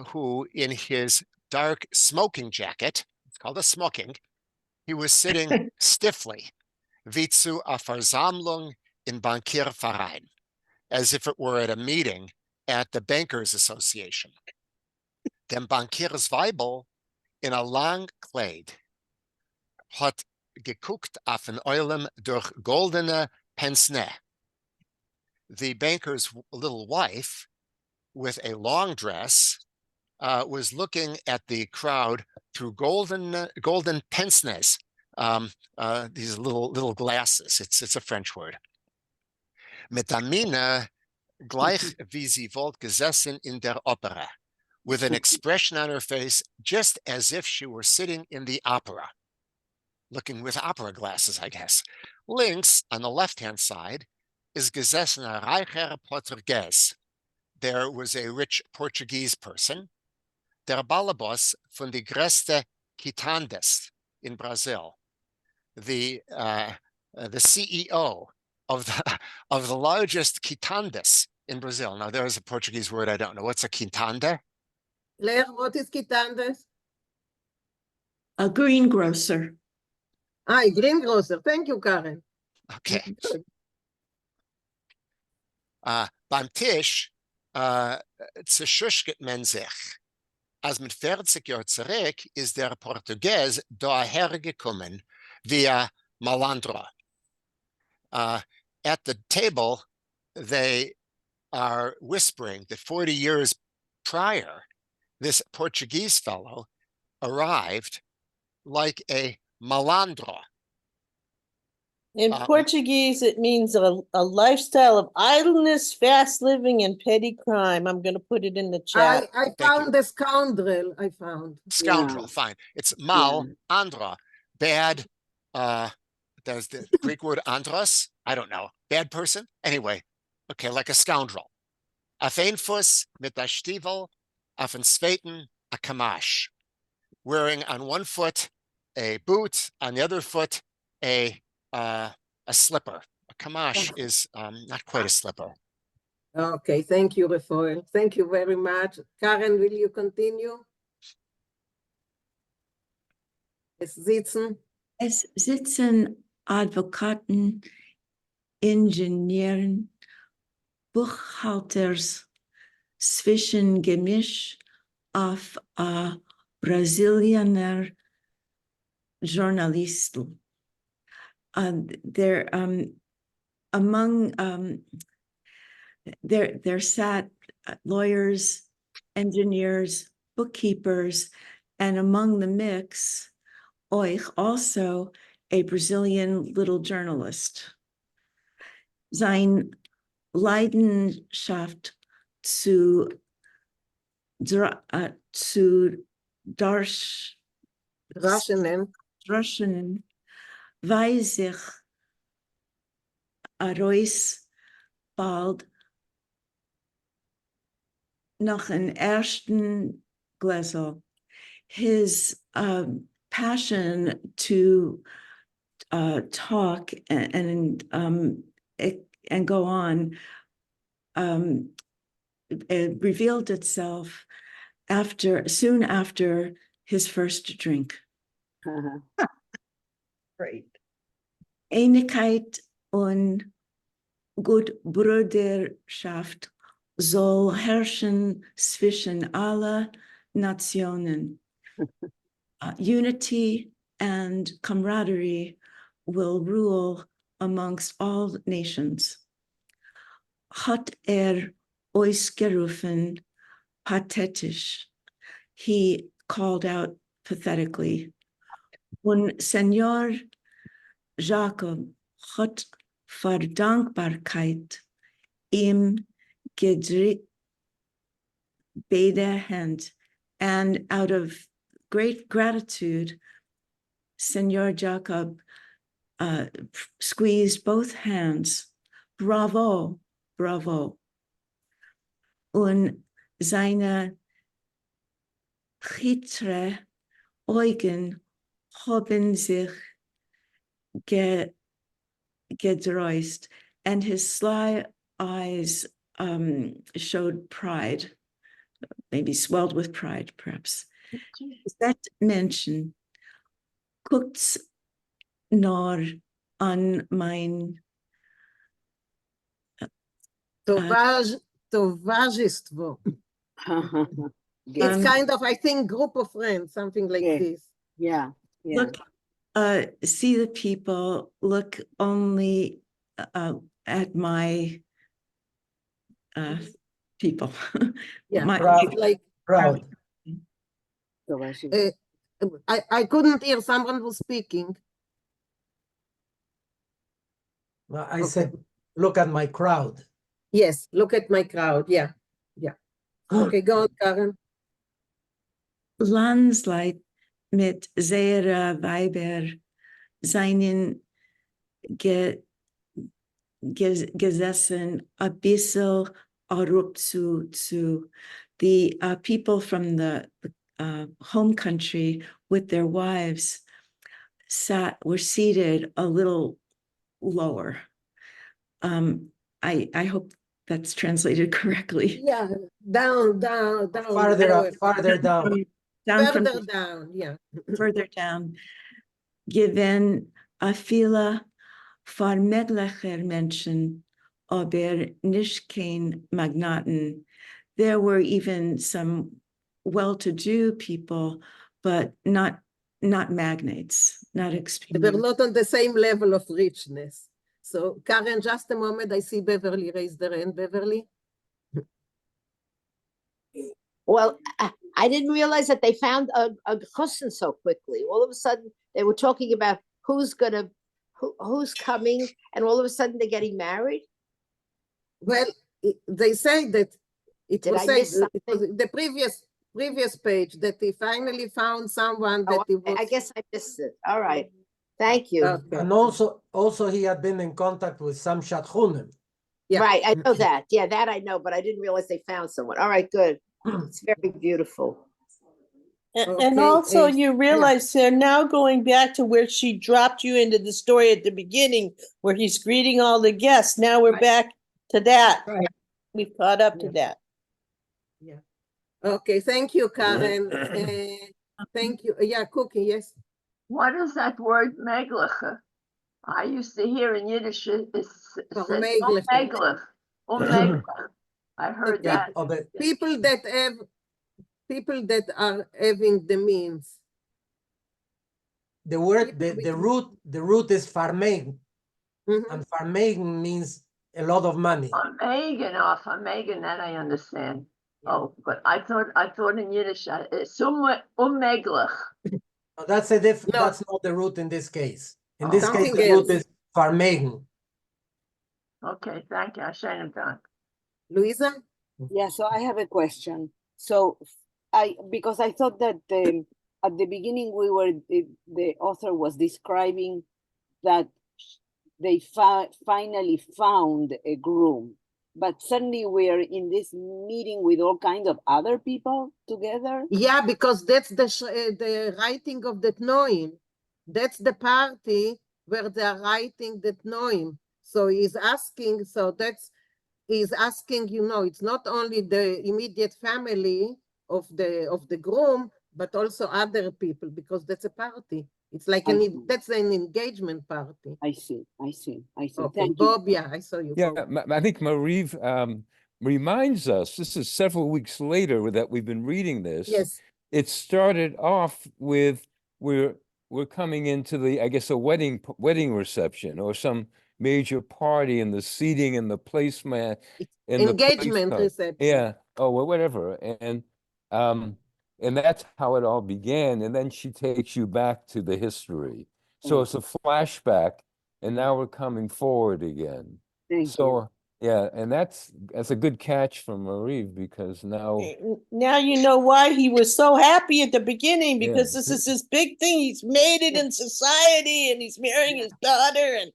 who in his dark smoking jacket, it's called a smoking, he was sitting stiffly, wie zu a Versammlung in Bankierverein, as if it were at a meeting at the Bankers Association. Dem Bankiers Weibel in a lang Kleid hat geguckt auf ein Eulen durch goldene Pensne. The banker's little wife, with a long dress, was looking at the crowd through golden pince-nez, these little glasses. It's a French word. Mit der Miene gleich wie sie wollt gesessen in der Opera, with an expression on her face just as if she were sitting in the opera, looking with opera glasses, I guess. Links, on the left-hand side, is gesessen a reicher Portuguese. There was a rich Portuguese person. Der Balabos von die größte quitandes in Brazil, the CEO of the largest quitandes in Brazil. Now there is a Portuguese word I don't know. What's a quitanda? Claire, what is quitandes? A greengrocer. A greengrocer. Thank you, Karen. Okay. Beim Tisch zerschüschget men sich. Als mit 40 Jahren zurück ist der Portugies daher gekommen via Malandro. At the table, they are whispering that 40 years prior, this Portuguese fellow arrived like a malandro. In Portuguese, it means a lifestyle of idleness, fast living, and petty crime. I'm going to put it in the chat. I found the scoundrel. I found Scoundrel, fine. It's malandro, bad. There's the Greek word andros. I don't know. Bad person. Anyway, okay, like a scoundrel. Auf ein Fuß mit a Stiefel, auf ein zweiten a kamash. Wearing on one foot a boot, on the other foot a slipper. A kamash is not quite a slipper. Okay, thank you, Rafael. Thank you very much. Karen, will you continue? Es sitzen Advokaten, Ingenieuren, Buchhalters zwischen Gemisch auf a Brasilianer Journalisten. They're among there sat lawyers, engineers, bookkeepers, and among the mix, euch also a Brazilian little journalist. Sein Leidenschaft zu Darschenen weiß sich Arois bald nach an ersten Gläsel. His passion to talk and go on it revealed itself soon after his first drink. Great. Einigkeit und Gutbrüderschaft soll herrschen zwischen aller Nationen. Unity and camaraderie will rule amongst all nations. Hat ausgerufen pathetisch. He called out pathetically. Und Senor Jacob hat Verdankbarkeit ihm gedrückt beide Hand, and out of great gratitude, Senor Jacob squeezed both hands. Bravo, bravo. Und seine chitre Augen haben sich gedreust, and his sly eyes showed pride, maybe swelled with pride, perhaps. That mention guckt nur an mein Towarzystwo. It's kind of, I think, group of friends, something like this. Yeah. Look, see the people, look only at my people. Yeah, Proud. Proud. I couldn't hear, someone was speaking. No, I said, look at my crowd. Yes, look at my crowd. Yeah. Okay, go on, Karen. Landsleit mit seiner Weiber seinen gesessen a bissel zu the people from the home country with their wives were seated a little lower. I hope that's translated correctly. Yeah, down. Farther down. Further down, yeah. Further down. Given a viele vermöglicher Menschen, aber nicht kein Magnaten. There were even some well-to-do people, but not magnates, not They extremely. were not on the same level of richness. So Karen, just a moment, I see Beverly raise their hand. Beverly? Well, I didn't realize that they found a chusn so quickly. All of a sudden, they were talking about who's coming, and all of a sudden they're getting married. Well, they say that it Did was I said, miss it was the previous page that he finally found someone that he was. I guess I missed it. All right. Thank you. Okay. And also he had been in contact with some Shadchunim. Yeah. Right, I know that. Yeah, that I know, but I didn't realize they found someone. All right, good. It's very beautiful. And also you realize they're now going back to where she dropped you into the story at the beginning, where he's greeting all the guests. Now we're back to that. Right. We've caught up to that. Yeah. Okay, thank you, Karen. Thank you. Yeah, Cookie, yes. What is that word, megliche? I used to hear in Yiddish it's meglich. I heard Okay. that. People that are having the means. The word, the root is farmegen, and farmegen means a lot of money. Farmegen, that I understand. Oh, but I thought in Yiddish, meglich. No, that's that's not the root in this case. In this case, Something the root else. is farmegen. Okay, thank you. Schönen Dank. Louisa? Yeah, so I have a question. So because I thought that at the beginning the author was describing that they finally found a groom, but suddenly we're in this meeting with all kinds of other people together. Yeah, because that's the writing of the Tnoim. That's the party where they're writing the Tnoim. So he's asking, it's not only the immediate family of the groom, but also other people, because that's a party. It's like that's an engagement party. I see. Okay, Thank Bob, you. yeah, I saw you. Yeah, Bob. I think Mariv reminds us, this is several weeks later that we've been reading this. Yes. It started off with we're coming into I guess a wedding reception or some major party, and the seating and the placemat and Engagement reception. Yeah. Oh, well, whatever. And that's how it all began. And then she takes you back to the history. So it's a flashback, and now we're coming forward again. Thank you. Yeah, and that's a good catch from Mariv, because now you know why he was so happy at the beginning, because Yeah. this is his big thing. He's made it in society, and he's marrying his daughter, and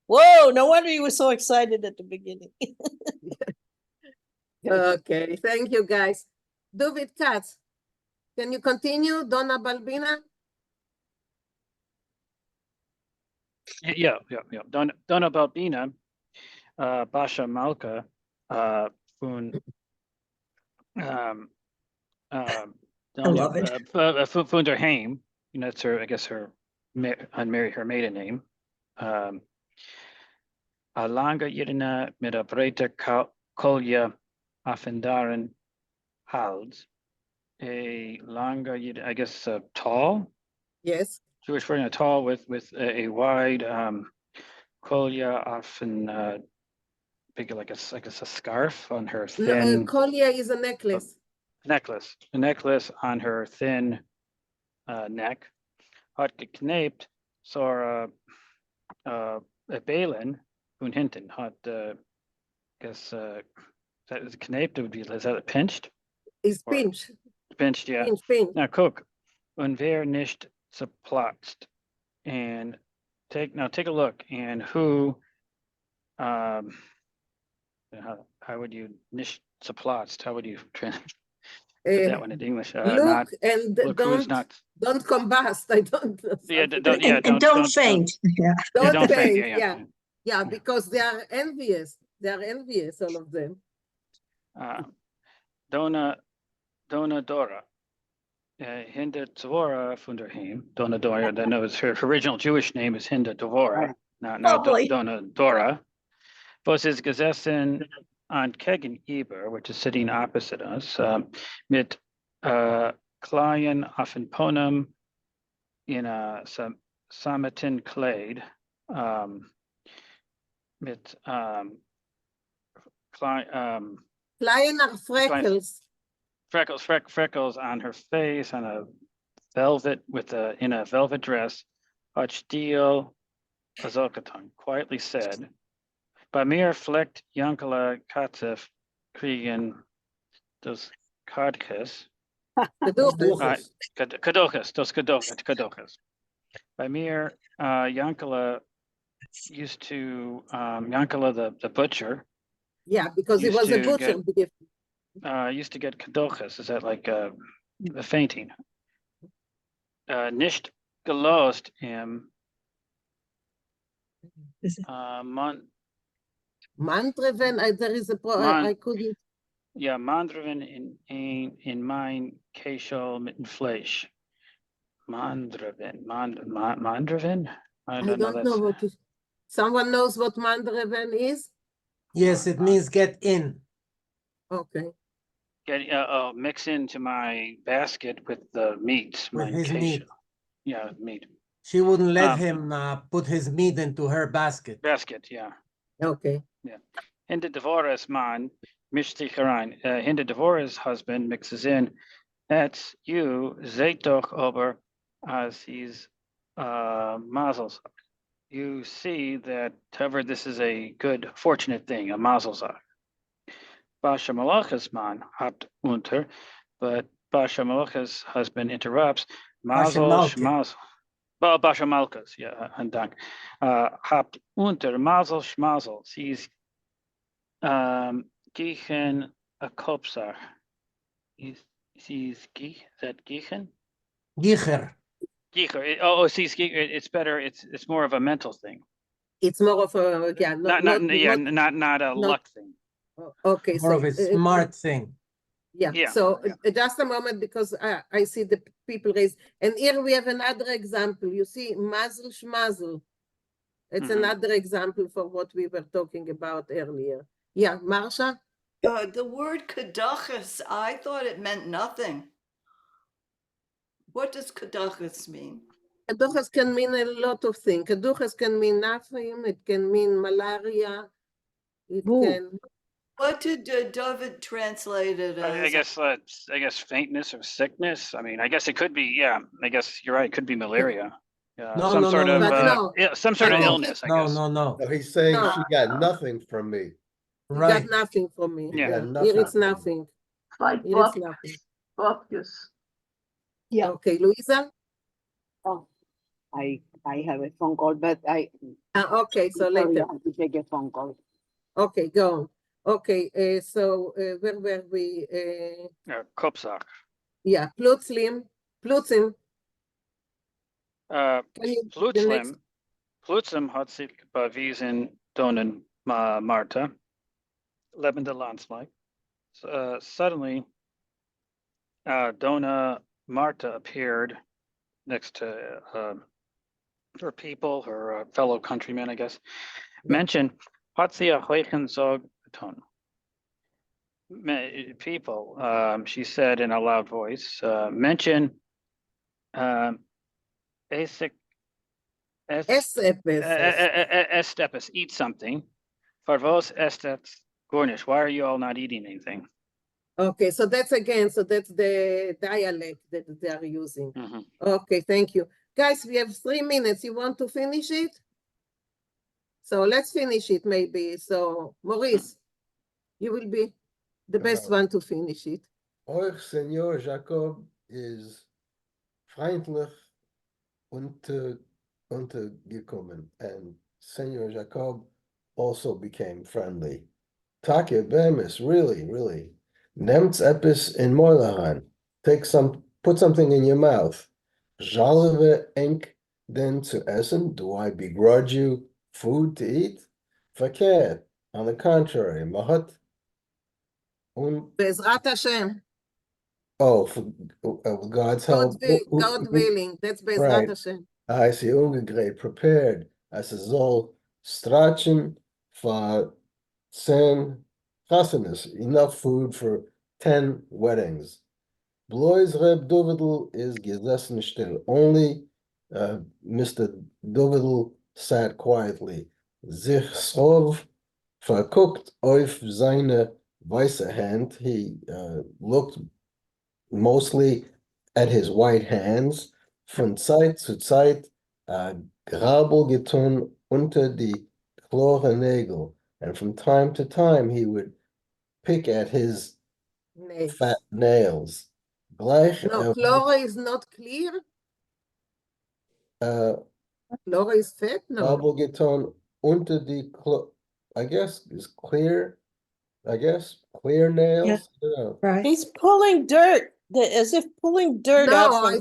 whoa, no wonder he was so excited at the beginning. Okay, thank you, guys. David Katz, can you continue? Donna Balbina? Yeah. Donna Balbina, Basha Malka, Fun, love it. Funderheim, that's her, I guess her maiden name. Alanga Yidina mit a breite kolja affendaren hals. A langa Yid, I guess tall. Yes. Jewish word, tall with a wide kolja often big, like a scarf on her thin. Kolya is a necklace. A necklace on her thin neck. Hat geknept, so a Balin von hinten hat guess that is knaped, it would be, is that pinched? Is pinched. Pinched, yeah. Pinch. Now guck, und wer nicht zerplatzt. And take a look, and who how would you nicht zerplatzt? How would you put that one in English? Look and don't combust. I don't know. Yeah, don't faint. Yeah. Don't faint. Yeah. Yeah, because they are envious. They are envious, all of them. Donna Dora. Hinda Dvora Funderheim. Donna Dora. I know her original Jewish name is Hinda Dvora. Now Donna Dora. Was is gesessen an Gegenüber, which is sitting opposite us, mit Klein Affenponum in a Samitin Clade. Mit Kleiner freckles. freckles. Freckles on her face, on a velvet in a velvet dress. Hachdiel Azokatan quietly said, Bamir fleckt Yankala Katzef kriegen dos Kadkes. Kadokas. Bamir Yankala used to Yankala the butcher. Yeah, because he was a butcher. Used to get kadokas. Is that like a fainting? Nicht gelost im Mandreven, there is a I couldn't. Yeah, Mandreven in mein Keschel mit Fleisch. Mandreven. I don't know what is. Someone knows what Mandreven is? Yes, it means get in. Okay. Mix into my basket with the meat. With his meat. Yeah, meat. She wouldn't let him put his meat into her basket. Yeah. Okay. Yeah. Hinter Devorah's man mischt sich herein. Hinter Devorah's husband mixes in. That's you, seht doch aber, as he's mazels. You see that, however, this is a good, fortunate thing, a mazelsach. Basha Malach's man habt unter, but Basha Malach's husband interrupts. Mazel shmazel. Basha Malchus, yeah, and dank. Habt unter Mazel shmazel. She's gichen a kopsach. She's that gichen? Gicher. Gicher. She's it's better. It's more of a mental thing. It's more of a not a luck thing. Okay, more of a smart thing. Yeah. So just a moment, because I see the people raise, and here we have another example. You see, mazel shmazel. It's another example for what we were talking about earlier. Yeah, Marsha? The word kadachas, I thought it meant nothing. What does kadachas mean? Kadachas can mean a lot of things. Kadachas can mean nothing. It can mean malaria. It can. What did David translate it as? I guess faintness or sickness. I mean, I guess it could be. Yeah, I guess you're right. It could be malaria. Some sort of illness. I guess. No, he's saying she got nothing from me. You got nothing from me. Yeah. Here it's nothing. Like Here it's nothing. focus. Yeah. Okay, Luisa? Oh, I have a phone call, but okay, so sorry, later. I have to take a phone call. Okay, go on. Okay, so where were we? Kopsach. Yeah, Plutzim. Plutzim hat sich bewiesen Donen Marta, lebende Landsleik. Suddenly, Dona Marta appeared next to her people, her fellow countrymen, I guess. Mention hat sie heuchen Zog beton. People, she said in a loud voice, mention Estepes, eat something. Farvos estet gornish. Why are you all not eating anything? Okay, so that's the dialect that they are using. Okay, thank you. Guys, we have 3 minutes. You want to finish it? So let's finish it maybe. So Maurice, you will be the best one to finish it. Euch Senor Jacob is freundlich untergekommen, and Senor Jacob also became friendly. Take bemis, really. Nehmt etwas in Moilerein. Put something in your mouth. Jalve enk den zu essen? Do I begrudge you food to eat? Verkehrt. On the contrary, mahat. Bezrat Hashem. Oh, for God's help. God willing. That's Bezrat Hashem. I see ungegreat prepared as a soll strachen for 10 chasanas, enough food for 10 weddings. Blois Reb Dovidel is gesessen still. Only Mr. Dovidel sat quietly. Sich schrov verguckt auf seine weiße Hand. He looked mostly at his white hands. Von Zeit zu Zeit Grabel getan unter die klare Nägel. And from time to time he would pick at his Nails. fat nails. Gleich No, Chlora is not clear. Chlora is fat? No. Grabel getan unter die I guess is clear. I guess clear nails. I don't know. Right. He's pulling dirt, as if pulling dirt out No, from.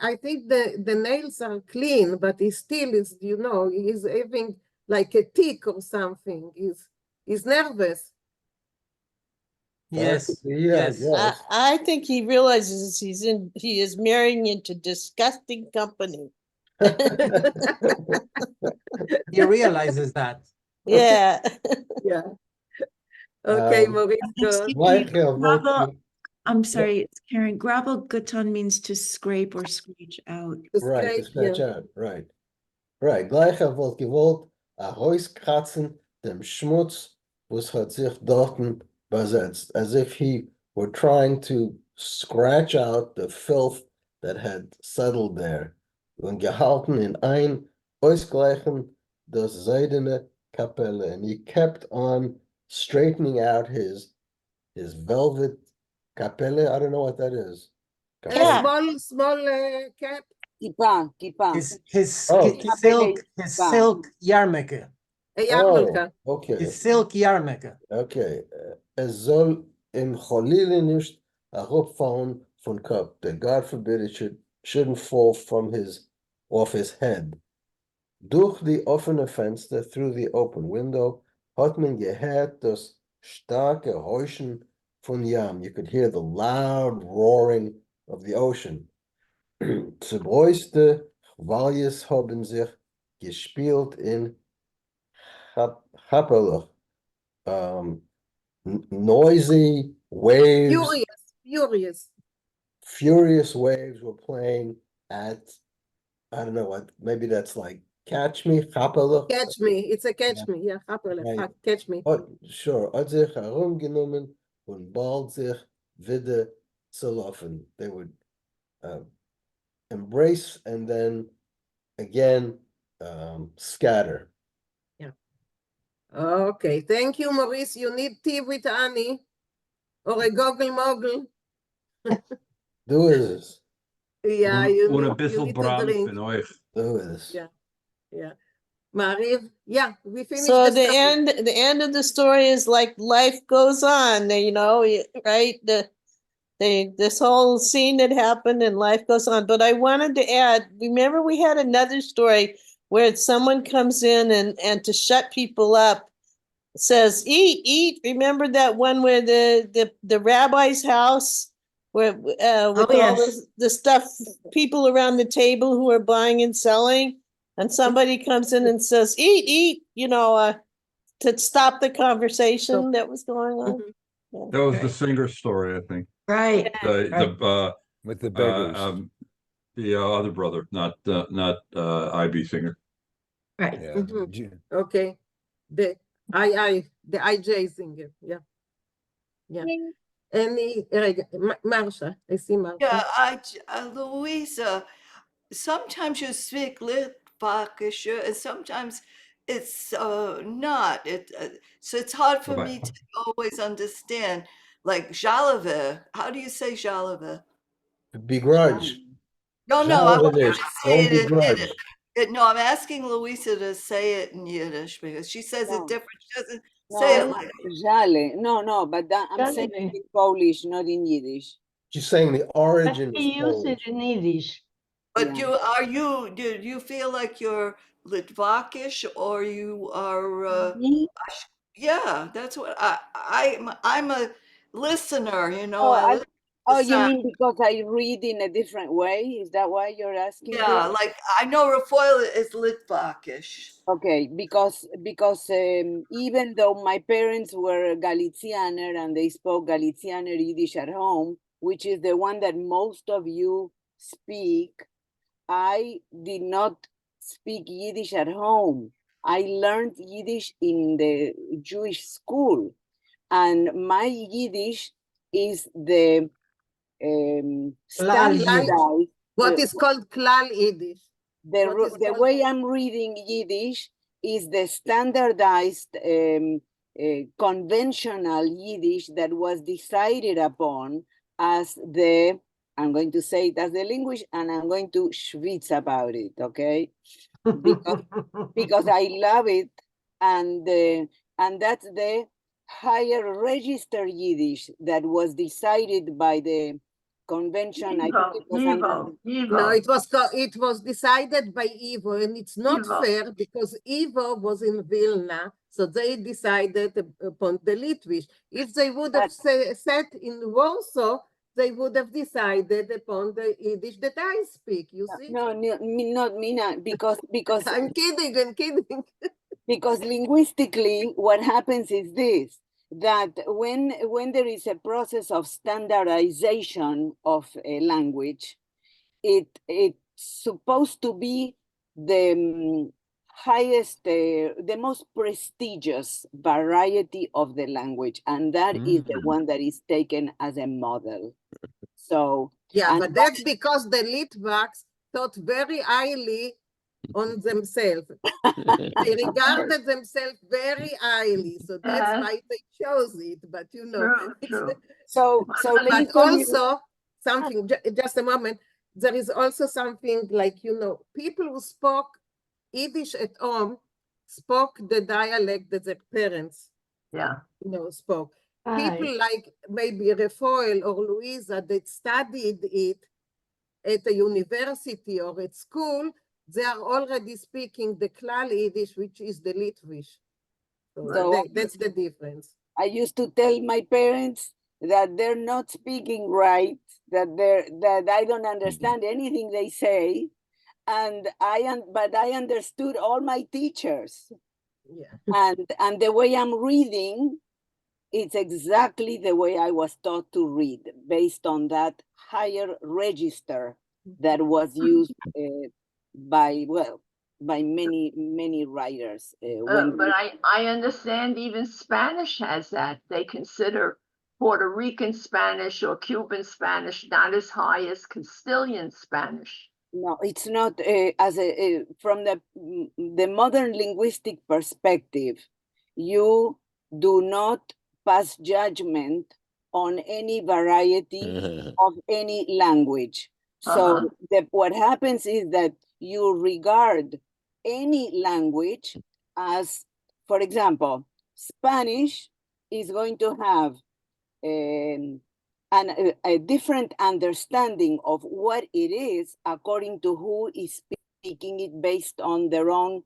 I think the nails are clean, but he still is, you know, he's having like a tick or something. He's nervous. Yes, Yeah, yes. yes. I think he realizes he is marrying into disgusting company. He realizes that. Yeah. Yeah. Okay, Um, Maurice, go. Gleich Gravel, I'm Yeah. sorry, it's Karen. Gravel guton means to scrape or screech out. Right, to scratch out, right. Right, gleich wollt gewollt a Haus kratzen dem Schmutz, was hat sich dorten besetzt, as if he were trying to scratch out the filth that had settled there. Und gehalten in ein Ausgleichen das seidene Kapelle, and he kept on straightening out his velvet Kapelle. I don't know what that is. A Kapelle. small cap. Kippah. His Oh. silk yarmulke. A yarmulke. Oh, okay. His silk yarmulke. Okay. Es soll im Cholile nicht herabfallen von Kopf. That God forbid it shouldn't fall from off his head. Durch die offene Fenster, through the open window, hat man gehört das starke Rauschen von Yam. You could hear the loud roaring of the ocean. Zerbreuste Waljes haben sich gespielt in Happelach. Noisy waves, furious waves were playing at, I don't know what, maybe that's like Catch Me, Happelach. Catch me. It's a catch me. Yeah, Right. catch me. Sure, hat sich herumgenommen und bald sich wieder zu laufen. They would embrace and then again scatter. Yeah. Okay, thank you, Maurice. You need tea with Annie or a goggle moggle. Do this. Yeah, you Und ein need bisschen to Brand drink. von euch. Do this. Yeah, yeah. Mariv, yeah, we finished So the story. the end of the story is like life goes on, you know, right? This whole scene that happened and life goes on. But I wanted to add, remember we had another story where someone comes in and to shut people up says, eat. Remember that one where the rabbi's house where with all yes. the stuff, people around the table who are buying and selling, and somebody comes in and says, eat, you know, to stop the conversation that was going on. Yeah. That was the singer story, I think. Right. With the beggars. The other brother, not IB singer. Right. Yeah. Okay. The IJ singer. Yeah. Yeah. Any, Marsha, I see Marsha. Yeah, Louisa, sometimes you speak Litvakish and sometimes it's not. So it's hard for me to always understand. Like Jalave, how do you say Jalave? Begrudge. No, I want you to Don't say it in begrudge. Yiddish. No, I'm asking Louisa to say it in Yiddish because she says it different. She doesn't say it like Jale. No, but I'm saying it in Polish, not in Yiddish. She's saying the origin is He used Polish. it in Yiddish. But do you feel like you're Litvakish or you are? Yeah, that's what I'm a listener. You know, I listen to Oh, you sound. mean because I read in a different way? Is that why you're asking? Yeah, this? like I know Rafael is Litvakish. Okay, because even though my parents were Galicianer and they spoke Galicianer Yiddish at home, which is the one that most of you speak, I did not speak Yiddish at home. I learned Yiddish in the Jewish school, and my Yiddish is the standardized. What is called Klal Yiddish? The way I'm reading Yiddish is the standardized conventional Yiddish that was decided upon as the, I'm going to say it as the language, and I'm going to schwitz about it, okay? Because I love it, and that's the higher register Yiddish that was decided by the convention. I think it was No, it was decided by Ivo, and it's not fair because Ivo was in Vilna, so they decided upon the Litvish. If they would have sat in Warsaw, they would have decided upon the Yiddish that I speak. You see? No, not Mina, because I'm kidding. Because linguistically, what happens is this: that when there is a process of standardization of a language, it's supposed to be the highest, the most prestigious variety of the language, and that is the one that is taken as a model. So yeah, but that's because the Litvaks thought very highly on themselves. They regarded themselves very highly, so that's why they chose it. But you know, True. but also something. Just a moment. There is also something like, you know, people who spoke Yiddish at home spoke the dialect that their parents, spoke. People like maybe Rafael or Louisa that studied it at a university or at school, they are already speaking the Klal Yiddish, which is the Litvish. So that's the difference. I used to tell my parents that they're not speaking right, that I don't understand anything they say, but I understood all my teachers. Yeah. And the way I'm reading, it's exactly the way I was taught to read, based on that higher register that was used by many writers. But I understand even Spanish has that. They consider Puerto Rican Spanish or Cuban Spanish not as high as Castilian Spanish. No, it's not from the modern linguistic perspective. You do not pass judgment on any variety of any language. So what happens is that you regard any language as, for example, Spanish is going to have a different understanding of what it is according to who is speaking it, based on their own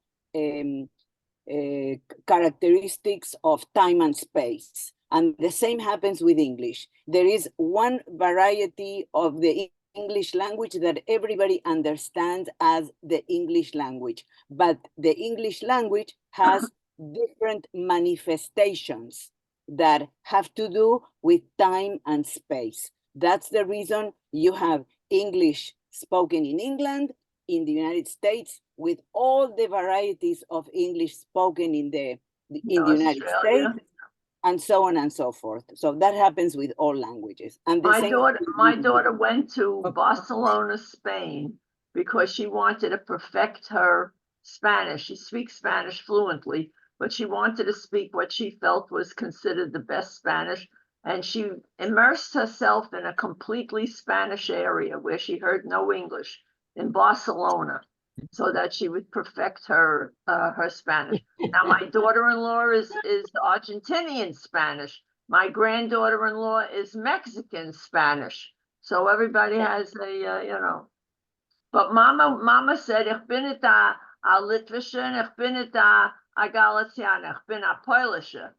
characteristics of time and space. And the same happens with English. There is one variety of the English language that everybody understands as the English language, but the English language has different manifestations that have to do with time and space. That's the reason you have English spoken in England, in the United States, with all the varieties of English spoken in the United States, and so on and so forth. So that happens with all languages. And my daughter went to Barcelona, Spain, because she wanted to perfect her Spanish. She speaks Spanish fluently, but she wanted to speak what she felt was considered the best Spanish. And she immersed herself in a completely Spanish area where she heard no English in Barcelona, so that she would perfect her Spanish. Now, my daughter-in-law is Argentinian Spanish. My granddaughter-in-law is Mexican Spanish. So everybody has a, But Mama said, ich bin nicht a Litwische, ich bin nicht a Galician, ich bin a Polische.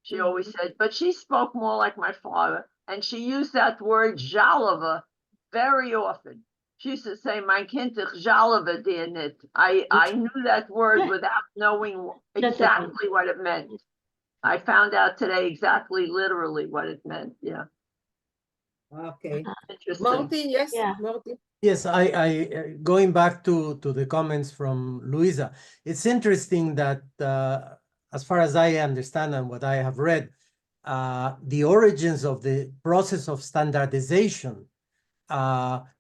She always said, but she spoke more like my father, and she used that word Jalava very often. She used to say, "Mein Kind, ich Jalava dir nicht." I knew that word without knowing exactly what it meant. I found out today exactly, literally what it meant. Yeah. Okay. Interesting. Marty, yes, Yeah. Marty. Yes, going back to the comments from Luisa, it's interesting that as far as I understand and what I have read, the origins of the process of standardization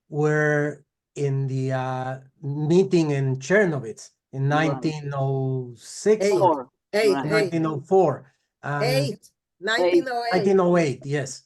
were in the meeting in Chernovitz in Right. 1906 Eight. or Eight. 1904. And 1908. 1908, yes.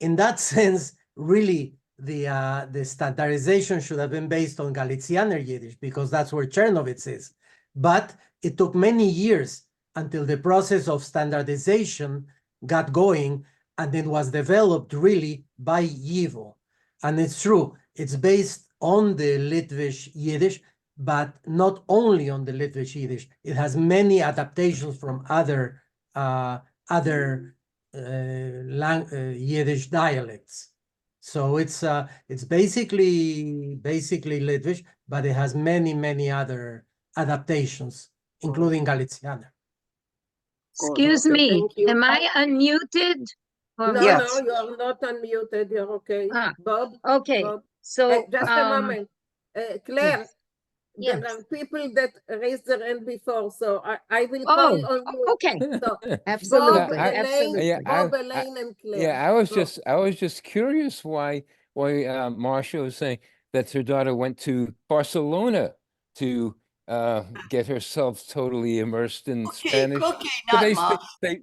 In that sense, really, the standardization should have been based on Galicianer Yiddish because that's where Chernovitz is. But it took many years until the process of standardization got going, and it was developed really by Yivo. And it's true, it's based on the Litvish Yiddish, but not only on the Litvish Yiddish. It has many adaptations from other Yiddish dialects. So it's basically Litvish, but it has many other adaptations, including Galicianer. Excuse Okay, me, thank you. am I unmuted? Or- No, Yes. no, you are not unmuted. You're okay. Ah, Bob? okay, Bob? so, Just a moment. Claire, yes. there Yes. are people that raised their hand before, so I will call Oh, on you. okay, So absolutely, Bob, Elaine, absolutely. Bob, Elaine, and Claire. Yeah, Go. I was just curious why Marcia was saying that her daughter went to Barcelona to get herself totally immersed in Spanish. Cookie, But not Mom.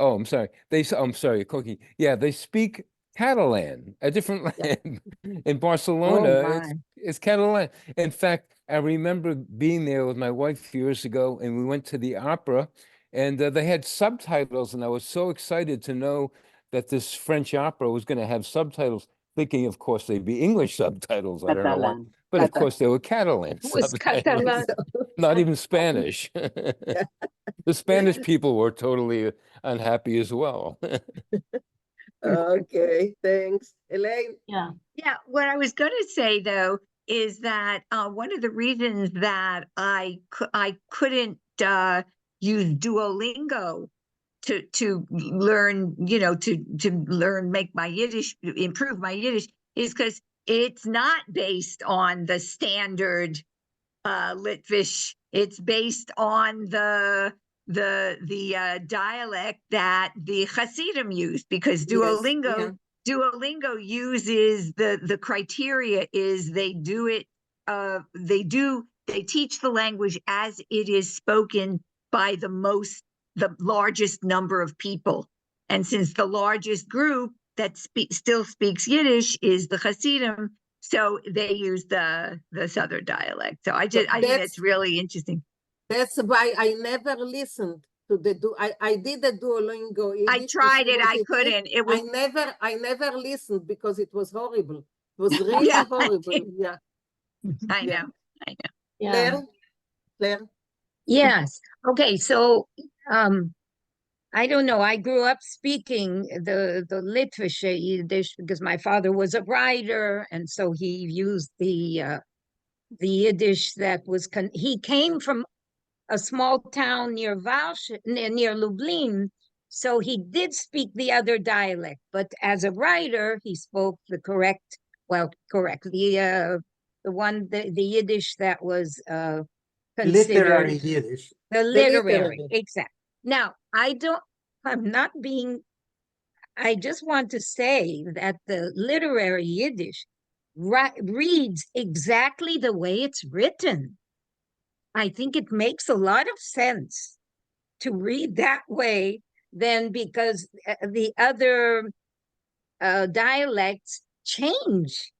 oh, I'm sorry. I'm sorry, Cookie. Yeah, they speak Catalan, a different land. In Barcelona, Oh, my. it's Catalan. In fact, I remember being there with my wife years ago, and we went to the opera, and they had subtitles, and I was so excited to know that this French opera was going to have subtitles, thinking, of course, they'd be English subtitles. I don't know why, Catalan. but of course, they were Catalan It was subtitles, Catalan. not even Spanish. The Spanish people were totally unhappy as well. Okay, thanks. Elaine? Yeah. Yeah, what I was going to say though is that one of the reasons that I couldn't use Duolingo to learn, to learn, make my Yiddish, improve my Yiddish, is because it's not based on the standard Litvish. It's based on the dialect that the Hasidim use, because Duolingo uses the criteria is they teach the language as it is spoken by the largest number of people. And since the largest group that still speaks Yiddish is the Hasidim, so they use the southern dialect. So I think it's really interesting. That's why I never listened to I did the Duolingo Yiddish. I tried it, I couldn't. It was I never listened because it was horrible. It was really horrible. Yeah. I know. Yeah. Claire? Yes. Okay, so I don't know. I grew up speaking the Litvish Yiddish because my father was a writer, and so he used the Yiddish that was he came from a small town near near Lublin, so he did speak the other dialect, but as a writer, he spoke the correct the Yiddish that was considered Literary Yiddish. the literary, exactly. Now, I just want to say that the literary Yiddish reads exactly the way it's written. I think it makes a lot of sense to read that way than because the other dialects change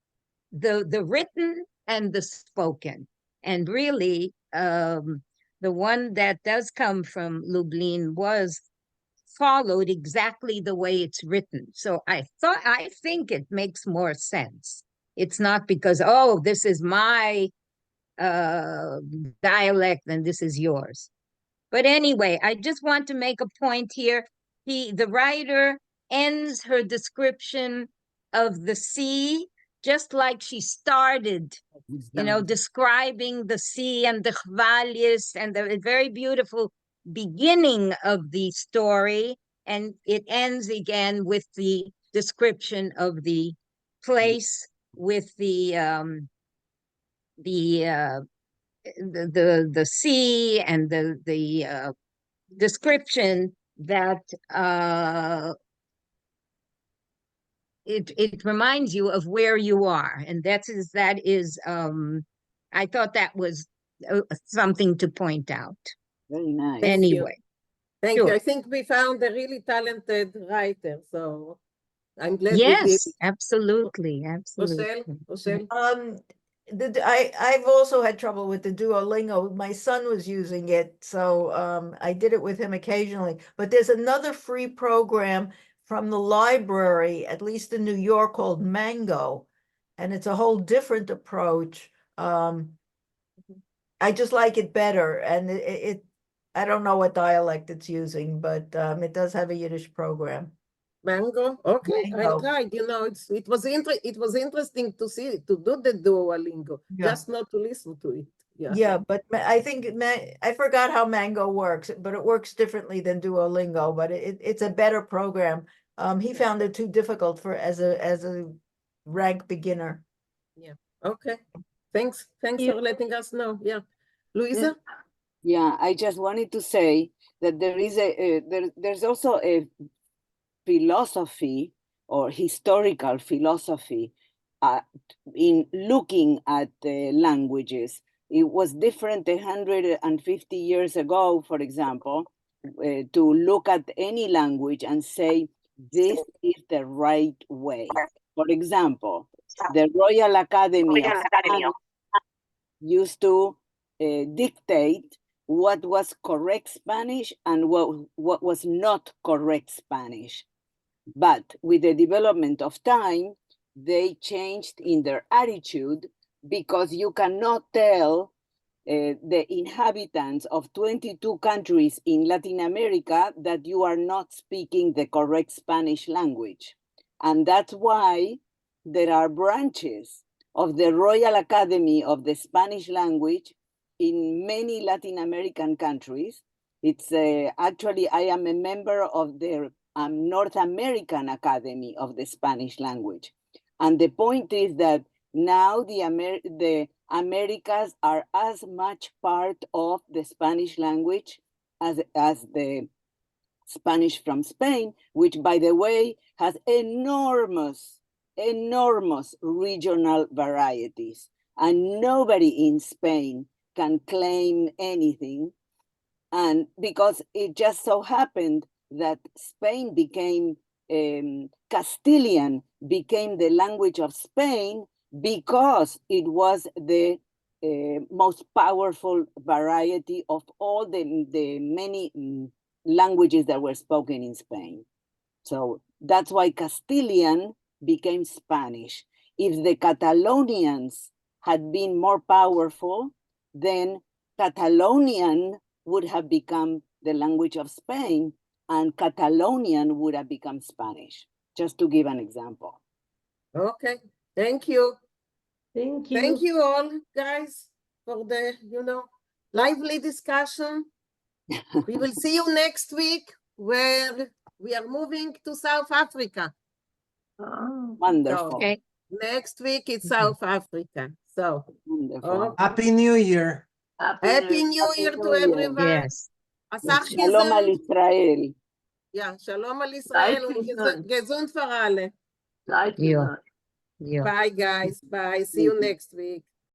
the written and the spoken. And really, the one that does come from Lublin was followed exactly the way it's written. So I think it makes more sense. It's not because, oh, this is my dialect and this is yours. But anyway, I just want to make a point here. The writer ends her description of the sea just like she started, describing the sea and the chvalis and the very beautiful beginning of the story. And it ends again with the description of the place with the sea and the description that it reminds you of where you are, and that is I thought that was something to point out. Very nice. Thank you. Anyway, Thank you. sure. I think we found a really talented writer, so I'm glad we did. Yes, absolutely, absolutely. Rochelle? I've also had trouble with the Duolingo. My son was using it, so I did it with him occasionally. But there's another free program from the library, at least in New York, called Mango, and it's a whole different approach. I just like it better, and it I don't know what dialect it's using, but it does have a Yiddish program. Mango? Okay, I'll Mango. try. You know, it was interesting to do the Duolingo, Yeah. just not to listen to it. Yeah. Yeah, but I think I forgot how Mango works, but it works differently than Duolingo, but it's a better program. He found it too difficult as a rank beginner. Yeah. Okay. Thanks for letting us know. Yeah. Louisa? Yeah, I just wanted to say that there is there's also a philosophy or historical philosophy in looking at the languages. It was different 150 years ago, for example, to look at any language and say, this is the right way. For example, the Royal Academy of Spanish used to dictate what was correct Spanish and what was not correct Spanish. But with the development of time, they changed in their attitude, because you cannot tell the inhabitants of 22 countries in Latin America that you are not speaking the correct Spanish language. And that's why there are branches of the Royal Academy of the Spanish language in many Latin American countries. It's actually, I am a member of the North American Academy of the Spanish language. And the point is that now the Americas are as much part of the Spanish language as the Spanish from Spain, which, by the way, has enormous regional varieties. And nobody in Spain can claim anything. And because it just so happened that Spain became, Castilian became the language of Spain because it was the most powerful variety of all the many languages that were spoken in Spain. So that's why Castilian became Spanish. If the Catalonians had been more powerful, then Catalonian would have become the language of Spain, and Catalonian would have become Spanish, just to give an example. Okay, thank you. Thank you. Thank you all, guys, for the, lively discussion. We will see you next week, where we are moving to South Africa. Oh, wonderful. Okay. Next week it's South Africa. So, Wonderful. Happy New Year. Happy New Year to everyone. Yes. Asach Shalom al gesund. Israel. Ja, Shalom al Israel und gesund für alle. Yeah. Yeah. Bye, guys. Bye. See you next week.